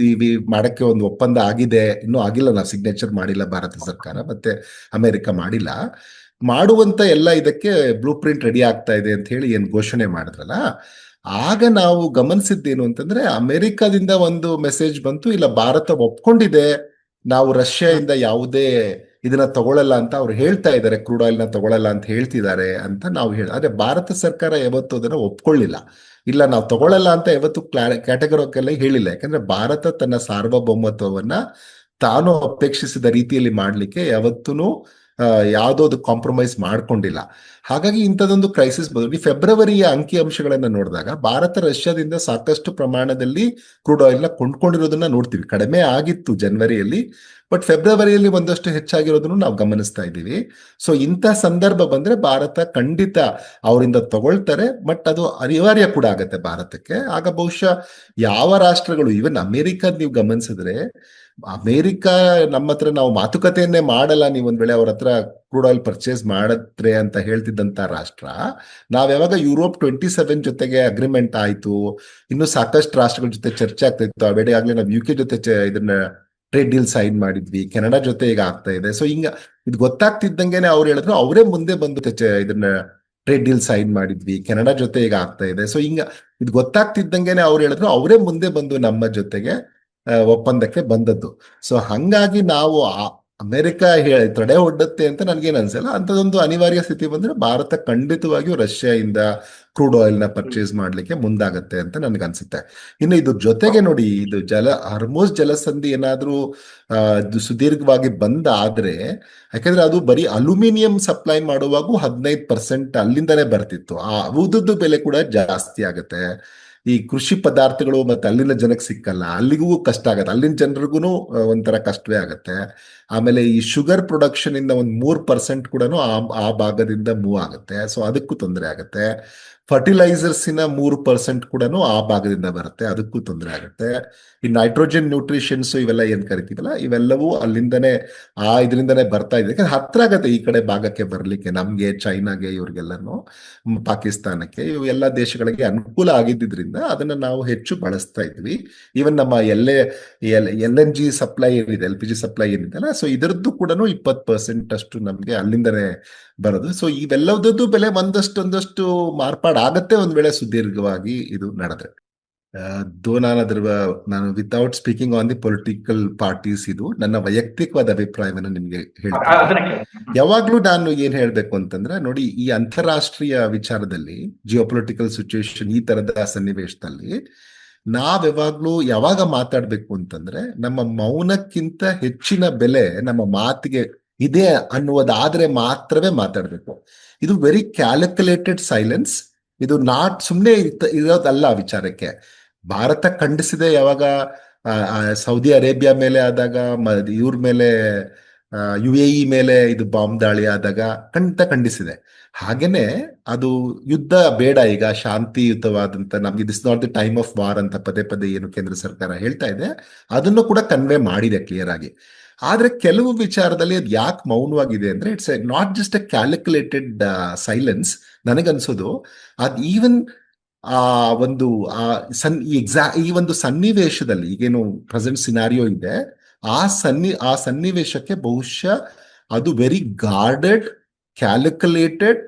ಮಾಡಕ್ಕೆ ಒಂದು ಒಪ್ಪಂದ ಆಗಿದೆ, ಇನ್ನೂ ಆಗಿಲ್ಲ, ನಾವು ಸಿಗ್ನೇಚರ್ ಮಾಡಿಲ್ಲ ಭಾರತ ಸರ್ಕಾರ, ಮತ್ತೆ ಅಮೆರಿಕ ಮಾಡಿಲ್ಲ. ಮಾಡುವಂತ ಎಲ್ಲ ಇದಕ್ಕೆ ಬ್ಲೂ ಪ್ರಿಂಟ್ ರೆಡಿ ಆಗ್ತಾ ಇದೆ ಅಂತ ಹೇಳಿ ಏನ್ ಘೋಷಣೆ ಮಾಡಿದ್ರಲ್ಲ, ಆಗ ನಾವು ಗಮನಿಸಿದ್ದೇನು ಅಂತಂದ್ರೆ ಅಮೆರಿಕದಿಂದ ಒಂದು ಮೆಸೇಜ್ ಬಂತು, ಇಲ್ಲ ಭಾರತ ಒಪ್ಕೊಂಡಿದೆ, ನಾವು ರಷ್ಯಾದಿಂದ ಯಾವುದೇ ಇದನ್ನ ತಗೊಳ್ಳಲ್ಲ ಅಂತ ಅವ್ರು ಹೇಳ್ತಾ ಇದ್ದಾರೆ, ಕ್ರೂಡ್ ಆಯಿಲ್ ನ ತಗೊಳ್ಳಲ್ಲ ಅಂತ ಹೇಳ್ತಿದ್ದಾರೆ ಅಂತ ನಾವು ಆದ್ರೆ ಭಾರತ ಸರ್ಕಾರ ಯಾವತ್ತೂ ಅದನ್ನ ಒಪ್ಕೊಳ್ಳಿಲ್ಲ. ಇಲ್ಲ ನಾವು ತಗೊಳ್ಳಲ್ಲ ಅಂತ ಯಾವತ್ತು ಕ್ಯಾಟಗರಿಕಲ್ ಹೇಳಿಲ್ಲ. ಯಾಕಂದ್ರೆ ಭಾರತ ತನ್ನ ಸಾರ್ವಭೌಮತ್ವವನ್ನ ತಾನು ಅಪೇಕ್ಷಿಸಿದ ರೀತಿಯಲ್ಲಿ ಮಾಡ್ಲಿಕ್ಕೆ ಯಾವತ್ತೂ ಯಾವುದೋ ಕಾಂಪ್ರಮೈಸ್ ಮಾಡ್ಕೊಂಡಿಲ್ಲ. ಹಾಗಾಗಿ ಇಂಥದೊಂದು ಕ್ರೈಸಿಸ್ ಬಂದು ಈ ಫೆಬ್ರವರಿಯ ಅಂಕಿಅಂಶಗಳನ್ನ ನೋಡಿದಾಗ ಭಾರತ ರಷ್ಯಾದಿಂದ ಸಾಕಷ್ಟು ಪ್ರಮಾಣದಲ್ಲಿ ಕ್ರೂಡ್ ಆಯಿಲ್ ನ ಕೊಂಡ್ಕೊಂಡಿರೋದನ್ನ ನೋಡ್ತೀವಿ. ಕಡಿಮೆ ಆಗಿತ್ತು ಜನವರಿಯಲ್ಲಿ, ಬಟ್ ಫೆಬ್ರವರಿಯಲ್ಲಿ ಒಂದಷ್ಟು ಹೆಚ್ಚಾಗಿರೋದನ್ನು ನಾವು ಗಮನಿಸ್ತಾ ಇದ್ದೀವಿ. ಸೊ ಇಂಥ ಸಂದರ್ಭ ಬಂದ್ರೆ ಭಾರತ ಖಂಡಿತ ಅವರಿಂದ ತಗೊಳ್ತಾರೆ, ಬಟ್ ಅದು ಅನಿವಾರ್ಯ ಕೂಡ ಆಗತ್ತೆ ಭಾರತಕ್ಕೆ. ಆಗ ಬಹುಶಃ ಯಾವ ರಾಷ್ಟ್ರಗಳು, ಈವನ್ ಅಮೆರಿಕದ್ ನೀವು ಗಮನಿಸಿದ್ರೆ, ಅಮೆರಿಕ ನಮ್ಮ ಹತ್ರ ನಾವು ಮಾತುಕತೆಯನ್ನೇ ಮಾಡಲ್ಲ, ನೀವು ಒಂದ್ ವೇಳೆ ಅವ್ರ ಹತ್ರ ಕ್ರೂಡ್ ಆಯಿಲ್ ಪರ್ಚೇಸ್ ಮಾಡತ್ರೆ ಅಂತ ಹೇಳ್ತಿದ್ದಂತ ರಾಷ್ಟ್ರ, ನಾವ್ ಯಾವಾಗ ಯುರೋಪ್ 27 ಜೊತೆಗೆ ಅಗ್ರಿಮೆಂಟ್ ಆಯ್ತು, ಇನ್ನು ಸಾಕಷ್ಟು ರಾಷ್ಟ್ರಗಳ ಜೊತೆ ಚರ್ಚೆ ಆಗ್ತಾ ಇತ್ತು, ಆ ವೇಳೆ ನಾವು UK ಜೊತೆ ಇದನ್ನ ಟ್ರೇಡ್ ಡೀಲ್ ಸೈನ್ ಮಾಡಿದ್ವಿ, ಕೆನಡಾ ಜೊತೆ ಈಗ ಆಗ್ತಾ ಇದೆ. ಸೊ ಹಿಂಗ ಇದು ಗೊತ್ತಾಗ್ತಿದ್ದಂಗೆನೆ ಅವ್ರು ಹೇಳಿದ್ರು, ಅವರೇ ಮುಂದೆ ಬಂದು ಇದನ್ನ ಟ್ರೇಡ್ ಡೀಲ್ ಸೈನ್ ಮಾಡಿದ್ವಿ, ಕೆನಡಾ ಜೊತೆ ಈಗ ಆಗ್ತಾ ಇದೆ. ಸೊ ಹಿಂಗ ಇದು ಗೊತ್ತಾಗ್ತಿದ್ದಂಗೆನೆ ಅವ್ರು ಹೇಳಿದ್ರು, ಅವರೇ ಮುಂದೆ ಬಂದು ನಮ್ಮ ಜೊತೆಗೆ ಒಪ್ಪಂದಕ್ಕೆ ಬಂದದ್ದು. ಸೊ ಹಂಗಾಗಿ ನಾವು ಅಮೆರಿಕ ತಡೆ ಒಡ್ಡತ್ತೆ ಅಂತ ನನ್ಗೇನ್ ಅನ್ಸಲ್ಲ. ಅಂತದೊಂದು ಅನಿವಾರ್ಯ ಸ್ಥಿತಿ ಬಂದ್ರೆ ಭಾರತ ಖಂಡಿತವಾಗಿಯೂ ರಷ್ಯಾದಿಂದ ಕ್ರೂಡ್ ಆಯಿಲ್ ನ ಪರ್ಚೇಸ್ ಮಾಡ್ಲಿಕ್ಕೆ ಮುಂದಾಗತ್ತೆ ಅಂತ ನನ್ಗನ್ಸುತ್ತೆ. ಇನ್ನು ಇದ್ರ ಜೊತೆಗೆ ನೋಡಿ, ಇದು ಹರ್ಮುಜ್ ಜಲಸಂಧಿ ಏನಾದ್ರೂ ಸುದೀರ್ಘವಾಗಿ ಬಂದ್ ಆದ್ರೆ, ಯಾಕಂದ್ರೆ ಅದು ಬರೀ ಅಲ್ಯೂಮಿನಿಯಂ ಸಪ್ಲೈ ಮಾಡುವಾಗೂ 15% ಅಲ್ಲಿಂದನೇ ಬರ್ತಿತ್ತು, ಆ ಉದ್ದದ್ದು ಬೆಲೆ ಕೂಡ ಜಾಸ್ತಿ ಆಗತ್ತೆ. ಈ ಕೃಷಿ ಪದಾರ್ಥಗಳು ಮತ್ತೆ ಅಲ್ಲಿನ ಜನಕ್ಕೆ ಸಿಕ್ಕಲ್ಲ, ಅಲ್ಲಿಗೂ ಕಷ್ಟ ಆಗತ್ತೆ, ಅಲ್ಲಿನ ಜನರಿಗೂ ಒಂಥರ ಕಷ್ಟವೇ ಆಗತ್ತೆ. ಆಮೇಲೆ ಈ ಶುಗರ್ ಪ್ರೊಡಕ್ಷನ್ ಇಂದ 3% ಕೂಡ ಆ ಭಾಗದಿಂದ ಮೂವ್ ಆಗುತ್ತೆ. ಸೊ ಅದಕ್ಕೂ ತೊಂದರೆ ಆಗುತ್ತೆ. ಫರ್ಟಿಲೈಸರ್ಸಿನ 3% ಕೂಡ ಆ ಭಾಗದಿಂದ ಬರುತ್ತೆ, ಅದಕ್ಕೂ ತೊಂದರೆ ಆಗುತ್ತೆ. ಈ ನೈಟ್ರೋಜನ್ ನ್ಯೂಟ್ರಿಷನ್ಸ್ ಇವೆಲ್ಲ ಏನ್ ಕರಿತೀವಲ್ಲ, ಇವೆಲ್ಲವೂ ಅಲ್ಲಿಂದನೇ ಇದರಿಂದನೇ ಬರ್ತಾ ಇದೆ. ಯಾಕಂದ್ರೆ ಹತ್ರ ಆಗತ್ತೆ ಈ ಕಡೆ ಭಾಗಕ್ಕೆ ಬರ್ಲಿಕ್ಕೆ, ನಮ್ಗೆ, ಚೈನಾಗೆ, ಇವ್ರಿಗೆಲ್ಲನು, ಪಾಕಿಸ್ತಾನಕ್ಕೆ, ಇವು ಎಲ್ಲ ದೇಶಗಳಿಗೆ ಅನುಕೂಲ ಆಗಿದ್ದರಿಂದ ಅದನ್ನ ನಾವು ಹೆಚ್ಚು ಬಳಸ್ತಾ ಇದ್ವಿ. ಈವನ್ ನಮ್ಮ LNG ಸಪ್ಲೈ ಏನಿದೆ, LPG ಸಪ್ಲೈ ಏನಿದೆಲ್ಲ, ಸೊ ಇದರದ್ದು ಕೂಡ 20% ಅಷ್ಟು ನಮ್ಗೆ ಅಲ್ಲಿಂದನೇ ಬರೋದು. ಸೊ ಇವೆಲ್ಲದದ್ದು ಬೆಲೆ ಒಂದಷ್ಟು ಮಾರ್ಪಾಡಾಗತ್ತೆ ಒಂದ್ ವೇಳೆ ಸುದೀರ್ಘವಾಗಿ ಇದು ನಡೆದ್ರೆ. ನಾನು without speaking on the political parties, ಇದು ನನ್ನ ವೈಯಕ್ತಿಕವಾದ ಅಭಿಪ್ರಾಯವನ್ನು ನಿಮ್ಗೆ ಹೇಳ್ತೀನಿ. ಯಾವಾಗ್ಲೂ ನಾನು ಏನ್ ಹೇಳ್ಬೇಕು ಅಂತಂದ್ರೆ, ನೋಡಿ, ಈ ಅಂತಾರಾಷ್ಟ್ರೀಯ ವಿಚಾರದಲ್ಲಿ, ಜಿಯೋಪೊಲಿಟಿಕಲ್ ಸಿಚುವೇಶನ್, ಈ ತರದ ಸನ್ನಿವೇಶದಲ್ಲಿ ಯಾವಾಗ ಮಾತಾಡ್ಬೇಕು ಅಂತಂದ್ರೆ, ನಮ್ಮ ಮೌನಕ್ಕಿಂತ ಹೆಚ್ಚಿನ ಬೆಲೆ ನಮ್ಮ ಮಾತಿಗೆ ಇದೆ ಅನ್ನುವುದಾದ್ರೆ ಮಾತ್ರವೇ ಮಾತಾಡ್ಬೇಕು. ಇದು ವೆರಿ ಕ್ಯಾಲ್ಕುಲೇಟೆಡ್ ಸೈಲೆನ್ಸ್. ಇದು ಸುಮ್ಮನೆ ಇರೋದಲ್ಲ ವಿಚಾರಕ್ಕೆ. ಭಾರತ ಖಂಡಿಸಿದೆ ಯಾವಾಗ ಸೌದಿ ಅರೇಬಿಯಾ ಮೇಲೆ ಆದಾಗ, ಇವ್ರ ಮೇಲೆ UAE ಮೇಲೆ ಇದು ಬಾಂಬ್ ದಾಳಿ ಆದಾಗ ಖಂಡಿಸಿದೆ. ಹಾಗೇನೆ ಅದು ಯುದ್ಧ ಬೇಡ, ಈಗ ಶಾಂತಿಯುತವಾದಂತ, ನಮ್ಗೆ this not the time of war ಅಂತ ಪದೇ ಪದೇ ಏನು ಕೇಂದ್ರ ಸರ್ಕಾರ ಹೇಳ್ತಾ ಇದೆ, ಅದನ್ನು ಕೂಡ ಕನ್ವೆ ಮಾಡಿದೆ ಕ್ಲಿಯರ್ ಆಗಿ. ಆದ್ರೆ ಕೆಲವು ವಿಚಾರದಲ್ಲಿ ಅದು ಯಾಕೆ ಮೌನವಾಗಿದೆ ಅಂದ್ರೆ, it's not just a calculated silence. ನನಗನ್ಸೋದು ಅದ್ ಈವನ್ ಆ ಒಂದು ಈ ಒಂದು ಸನ್ನಿವೇಶದಲ್ಲಿ, ಈಗೇನು ಪ್ರೆಸೆಂಟ್ ಸಿನಾರಿಯೋ ಇದೆ, ಆ ಸನ್ನಿವೇಶಕ್ಕೆ ಬಹುಶಃ ಅದು ವೆರಿ ಗಾರ್ಡೆಡ್, ಕ್ಯಾಲ್ಕುಲೇಟೆಡ್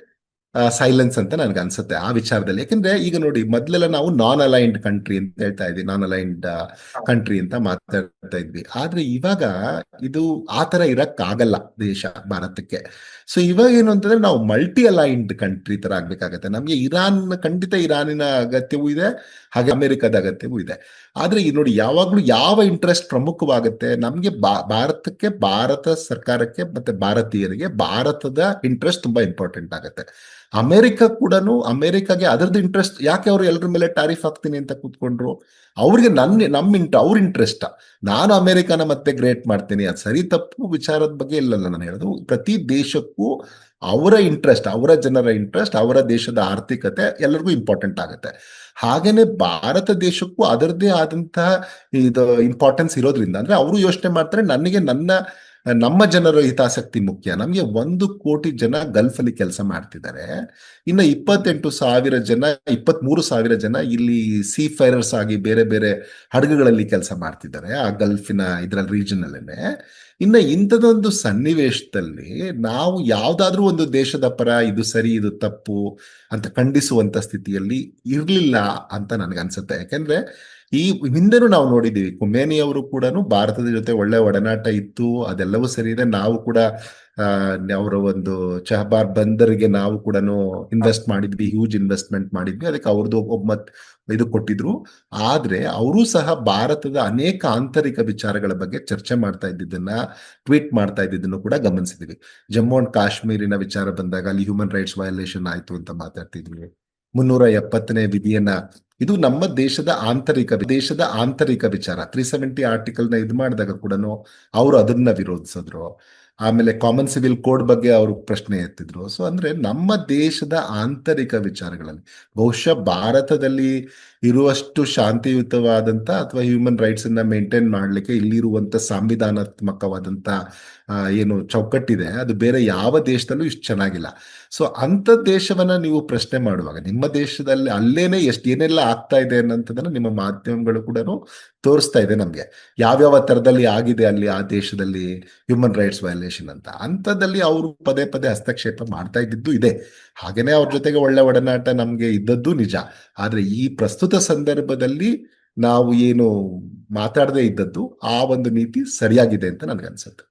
ಸೈಲೆನ್ಸ್ ಅಂತ ನನ್ಗೆ ಅನ್ಸುತ್ತೆ ಆ ವಿಚಾರದಲ್ಲಿ. ಯಾಕಂದ್ರೆ ಈಗ ನೋಡಿ, ಮೊದ್ಲೆಲ್ಲ ನಾವು ನಾನ್ ಅಲೈನ್ಡ್ ಕಂಟ್ರಿ ಅಂತ ಹೇಳ್ತಾ ಇದ್ವಿ, ನಾನ್ ಅಲೈನ್ಡ್ ಕಂಟ್ರಿ ಅಂತ ಮಾತಾಡ್ತಾ ಇದ್ವಿ. ಆದ್ರೆ ಇವಾಗ ಇದು ಆತರ ಆಗಲ್ಲ ದೇಶ ಭಾರತಕ್ಕೆ. ಸೊ ಇವಾಗ ಏನು ಅಂತಂದ್ರೆ, ನಾವು ಮಲ್ಟಿ ಅಲೈನ್ಡ್ ಕಂಟ್ರಿ ತರ ಆಗ್ಬೇಕಾಗತ್ತೆ. ನಮ್ಗೆ ಖಂಡಿತ ಇರಾನಿನ ಅಗತ್ಯವೂ ಇದೆ, ಹಾಗೆ ಅಮೆರಿಕದ ಅಗತ್ಯವೂ ಇದೆ. ಆದ್ರೆ ಈ ನೋಡಿ, ಯಾವಾಗ್ಲೂ ಯಾವ ಇಂಟ್ರೆಸ್ಟ್ ಪ್ರಮುಖವಾಗುತ್ತೆ ನಮ್ಗೆ, ಭಾರತಕ್ಕೆ, ಭಾರತ ಸರ್ಕಾರಕ್ಕೆ ಮತ್ತೆ ಭಾರತೀಯರಿಗೆ ಭಾರತದ ಇಂಟ್ರೆಸ್ಟ್ ತುಂಬಾ ಇಂಪಾರ್ಟೆಂಟ್ ಆಗುತ್ತೆ. ಅಮೆರಿಕಾಗೆ ಅದರದ್ದು ಇಂಟ್ರೆಸ್ಟ್. ಯಾಕೆ ಅವರು ಎಲ್ಲರ ಮೇಲೆ ಟ್ಯಾರಿಫ್ ಹಾಕ್ತೀನಿ ಅಂತ ಕೂತ್ಕೊಂಡ್ರು? ಅವ್ರಿಗೆ ಅವ್ರ ಇಂಟ್ರೆಸ್ಟ್, ನಾನು ಅಮೆರಿಕನ ಮತ್ತೆ ಗ್ರೇಟ್ ಮಾಡ್ತೀನಿ, ಅದು ಸರಿ ತಪ್ಪು ವಿಚಾರದ ಬಗ್ಗೆ ಇಲ್ಲಲ್ಲ ನಾನು ಹೇಳೋದು. ಪ್ರತಿ ದೇಶಕ್ಕೂ ಅವರ ಇಂಟ್ರೆಸ್ಟ್, ಅವರ ಜನರ ಇಂಟ್ರೆಸ್ಟ್, ಅವರ ದೇಶದ ಆರ್ಥಿಕತೆ ಎಲ್ಲರಿಗೂ ಇಂಪಾರ್ಟೆಂಟ್ ಆಗುತ್ತೆ. ಹಾಗೇನೆ ಭಾರತ ದೇಶಕ್ಕೂ ಅದರದ್ದೇ ಆದಂತಹ ಇದು ಇಂಪಾರ್ಟೆನ್ಸ್ ಇರೋದ್ರಿಂದ, ಅಂದ್ರೆ ಅವರು ಯೋಚನೆ ಮಾಡ್ತಾರೆ, ನನಗೆ ನನ್ನ ನಮ್ಮ ಜನರ ಹಿತಾಸಕ್ತಿ ಮುಖ್ಯ. ನಮಗೆ 1 ಕೋಟಿ ಜನ ಗಲ್ಫ್ ಅಲ್ಲಿ ಕೆಲಸ ಮಾಡ್ತಿದ್ದಾರೆ. ಇನ್ನು 28,000 ಜನ, 23,000 ಜನ ಇಲ್ಲಿ ಸೀ ಫೈರರ್ಸ್ ಆಗಿ ಬೇರೆ ಬೇರೆ ಹಡಗುಗಳಲ್ಲಿ ಕೆಲಸ ಮಾಡ್ತಿದ್ದಾರೆ ಆ ಗಲ್ಫಿನ ಇದರಲ್ಲಿ ರೀಜನ್ ಅಲ್ಲೇನೆ. ಇನ್ನು ಇಂಥದೊಂದು ಸನ್ನಿವೇಶದಲ್ಲಿ ನಾವು ಯಾವ್ದಾದ್ರೂ ಒಂದು ದೇಶದ ಪರ ಇದು ಸರಿ ಇದು ತಪ್ಪು ಅಂತ ಖಂಡಿಸುವಂತ ಸ್ಥಿತಿಯಲ್ಲಿ ಇರ್ಲಿಲ್ಲ ಅಂತ ನನಗನ್ಸುತ್ತೆ. ಯಾಕೆಂದ್ರೆ ಈ ಹಿಂದೆನೂ ನಾವು ನೋಡಿದ್ದೀವಿ, ಖುಮೇನಿ ಅವರು ಕೂಡ ಭಾರತದ ಜೊತೆ ಒಳ್ಳೆ ಒಡನಾಟ ಇತ್ತು, ಅದೆಲ್ಲವೂ ಸರಿ ಇದೆ. ನಾವು ಕೂಡ ಅವರ ಒಂದು ಚಹಬಾರ್ ಬಂದರಿಗೆ ನಾವು ಕೂಡ ಇನ್ವೆಸ್ಟ್ ಮಾಡಿದ್ವಿ, ಹ್ಯೂಜ್ ಇನ್ವೆಸ್ಟ್ಮೆಂಟ್ ಮಾಡಿದ್ವಿ, ಅದಕ್ಕೆ ಅವ್ರದ್ದು ಒಮ್ಮತ್ ಇದು ಕೊಟ್ಟಿದ್ರು. ಆದ್ರೆ ಅವರು ಸಹ ಭಾರತದ ಅನೇಕ ಆಂತರಿಕ ವಿಚಾರಗಳ ಬಗ್ಗೆ ಚರ್ಚೆ ಮಾಡ್ತಾ ಇದ್ದಿದ್ದನ್ನ, ಟ್ವೀಟ್ ಮಾಡ್ತಾ ಇದ್ದಿದ್ದನ್ನು ಕೂಡ ಗಮನಿಸಿದ್ವಿ. ಜಮ್ಮು ಅಂಡ್ ಕಾಶ್ಮೀರಿನ ವಿಚಾರ ಬಂದಾಗ ಅಲ್ಲಿ ಹ್ಯೂಮನ್ ರೈಟ್ಸ್ ವಯೋಲೇಷನ್ ಆಯ್ತು ಅಂತ ಮಾತಾಡ್ತಿದ್ವಿ. 370ನೇ ವಿಧಿಯನ್ನ, ಇದು ನಮ್ಮ ದೇಶದ ಆಂತರಿಕ ವಿಚಾರ. 370 ಆರ್ಟಿಕಲ್ನ ಇದು ಮಾಡಿದಾಗ ಕೂಡ ಅವರು ಅದನ್ನ ವಿರೋಧಿಸಿದ್ರು. ಆಮೇಲೆ ಕಾಮನ್ ಸಿವಿಲ್ ಕೋಡ್ ಬಗ್ಗೆ ಅವರು ಪ್ರಶ್ನೆ ಎತ್ತಿದ್ರು. ಸೊ ಅಂದ್ರೆ ನಮ್ಮ ದೇಶದ ಆಂತರಿಕ ವಿಚಾರಗಳಲ್ಲಿ ಬಹುಶಃ ಭಾರತದಲ್ಲಿ ಇರುವಷ್ಟು ಶಾಂತಿಯುತವಾದಂತ ಅಥವಾ ಹ್ಯೂಮನ್ ರೈಟ್ಸ್ ಅನ್ನ ಮೇಂಟೈನ್ ಮಾಡಲಿಕ್ಕೆ ಇಲ್ಲಿರುವಂತ ಸಂವಿಧಾನಾತ್ಮಕವಾದಂತ ಏನು ಚೌಕಟ್ಟಿದೆ ಅದು ಬೇರೆ ಯಾವ ದೇಶದಲ್ಲೂ ಇಷ್ಟು ಚೆನ್ನಾಗಿಲ್ಲ. ಸೊ ಅಂತ ದೇಶವನ್ನ ನೀವು ಪ್ರಶ್ನೆ ಮಾಡುವಾಗ ನಿಮ್ಮ ದೇಶದಲ್ಲಿ ಅಲ್ಲೇನೆ ಏನೆಲ್ಲ ಆಗ್ತಾ ಇದೆ ಅನ್ನೋಂಥದ್ದನ್ನ ನಿಮ್ಮ ಮಾಧ್ಯಮಗಳು ಕೂಡ ತೋರಿಸ್ತಾ ಇದೆ ನಮ್ಗೆ, ಯಾವ್ಯಾವ ತರದಲ್ಲಿ ಆಗಿದೆ ಅಲ್ಲಿ ಆ ದೇಶದಲ್ಲಿ ಹ್ಯೂಮನ್ ರೈಟ್ಸ್ ವಯೋಲೇಷನ್ ಅಂತ. ಅಂಥದ್ದಲ್ಲಿ ಅವರು ಪದೇ ಪದೇ ಹಸ್ತಕ್ಷೇಪ ಮಾಡ್ತಾ ಇದ್ದಿದ್ದು ಇದೆ. ಹಾಗೇನೆ ಅವ್ರ ಜೊತೆಗೆ ಒಳ್ಳೆ ಒಡನಾಟ ನಮ್ಗೆ ಇದ್ದದ್ದು ನಿಜ. ಆದ್ರೆ ಈ ಪ್ರಸ್ತುತ ಸಂದರ್ಭದಲ್ಲಿ ನಾವು ಏನು ಮಾತಾಡದೇ ಇದ್ದದ್ದು ಆ ಒಂದು ನೀತಿ ಸರಿಯಾಗಿದೆ ಅಂತ ನನ್ಗನ್ಸುತ್ತೆ.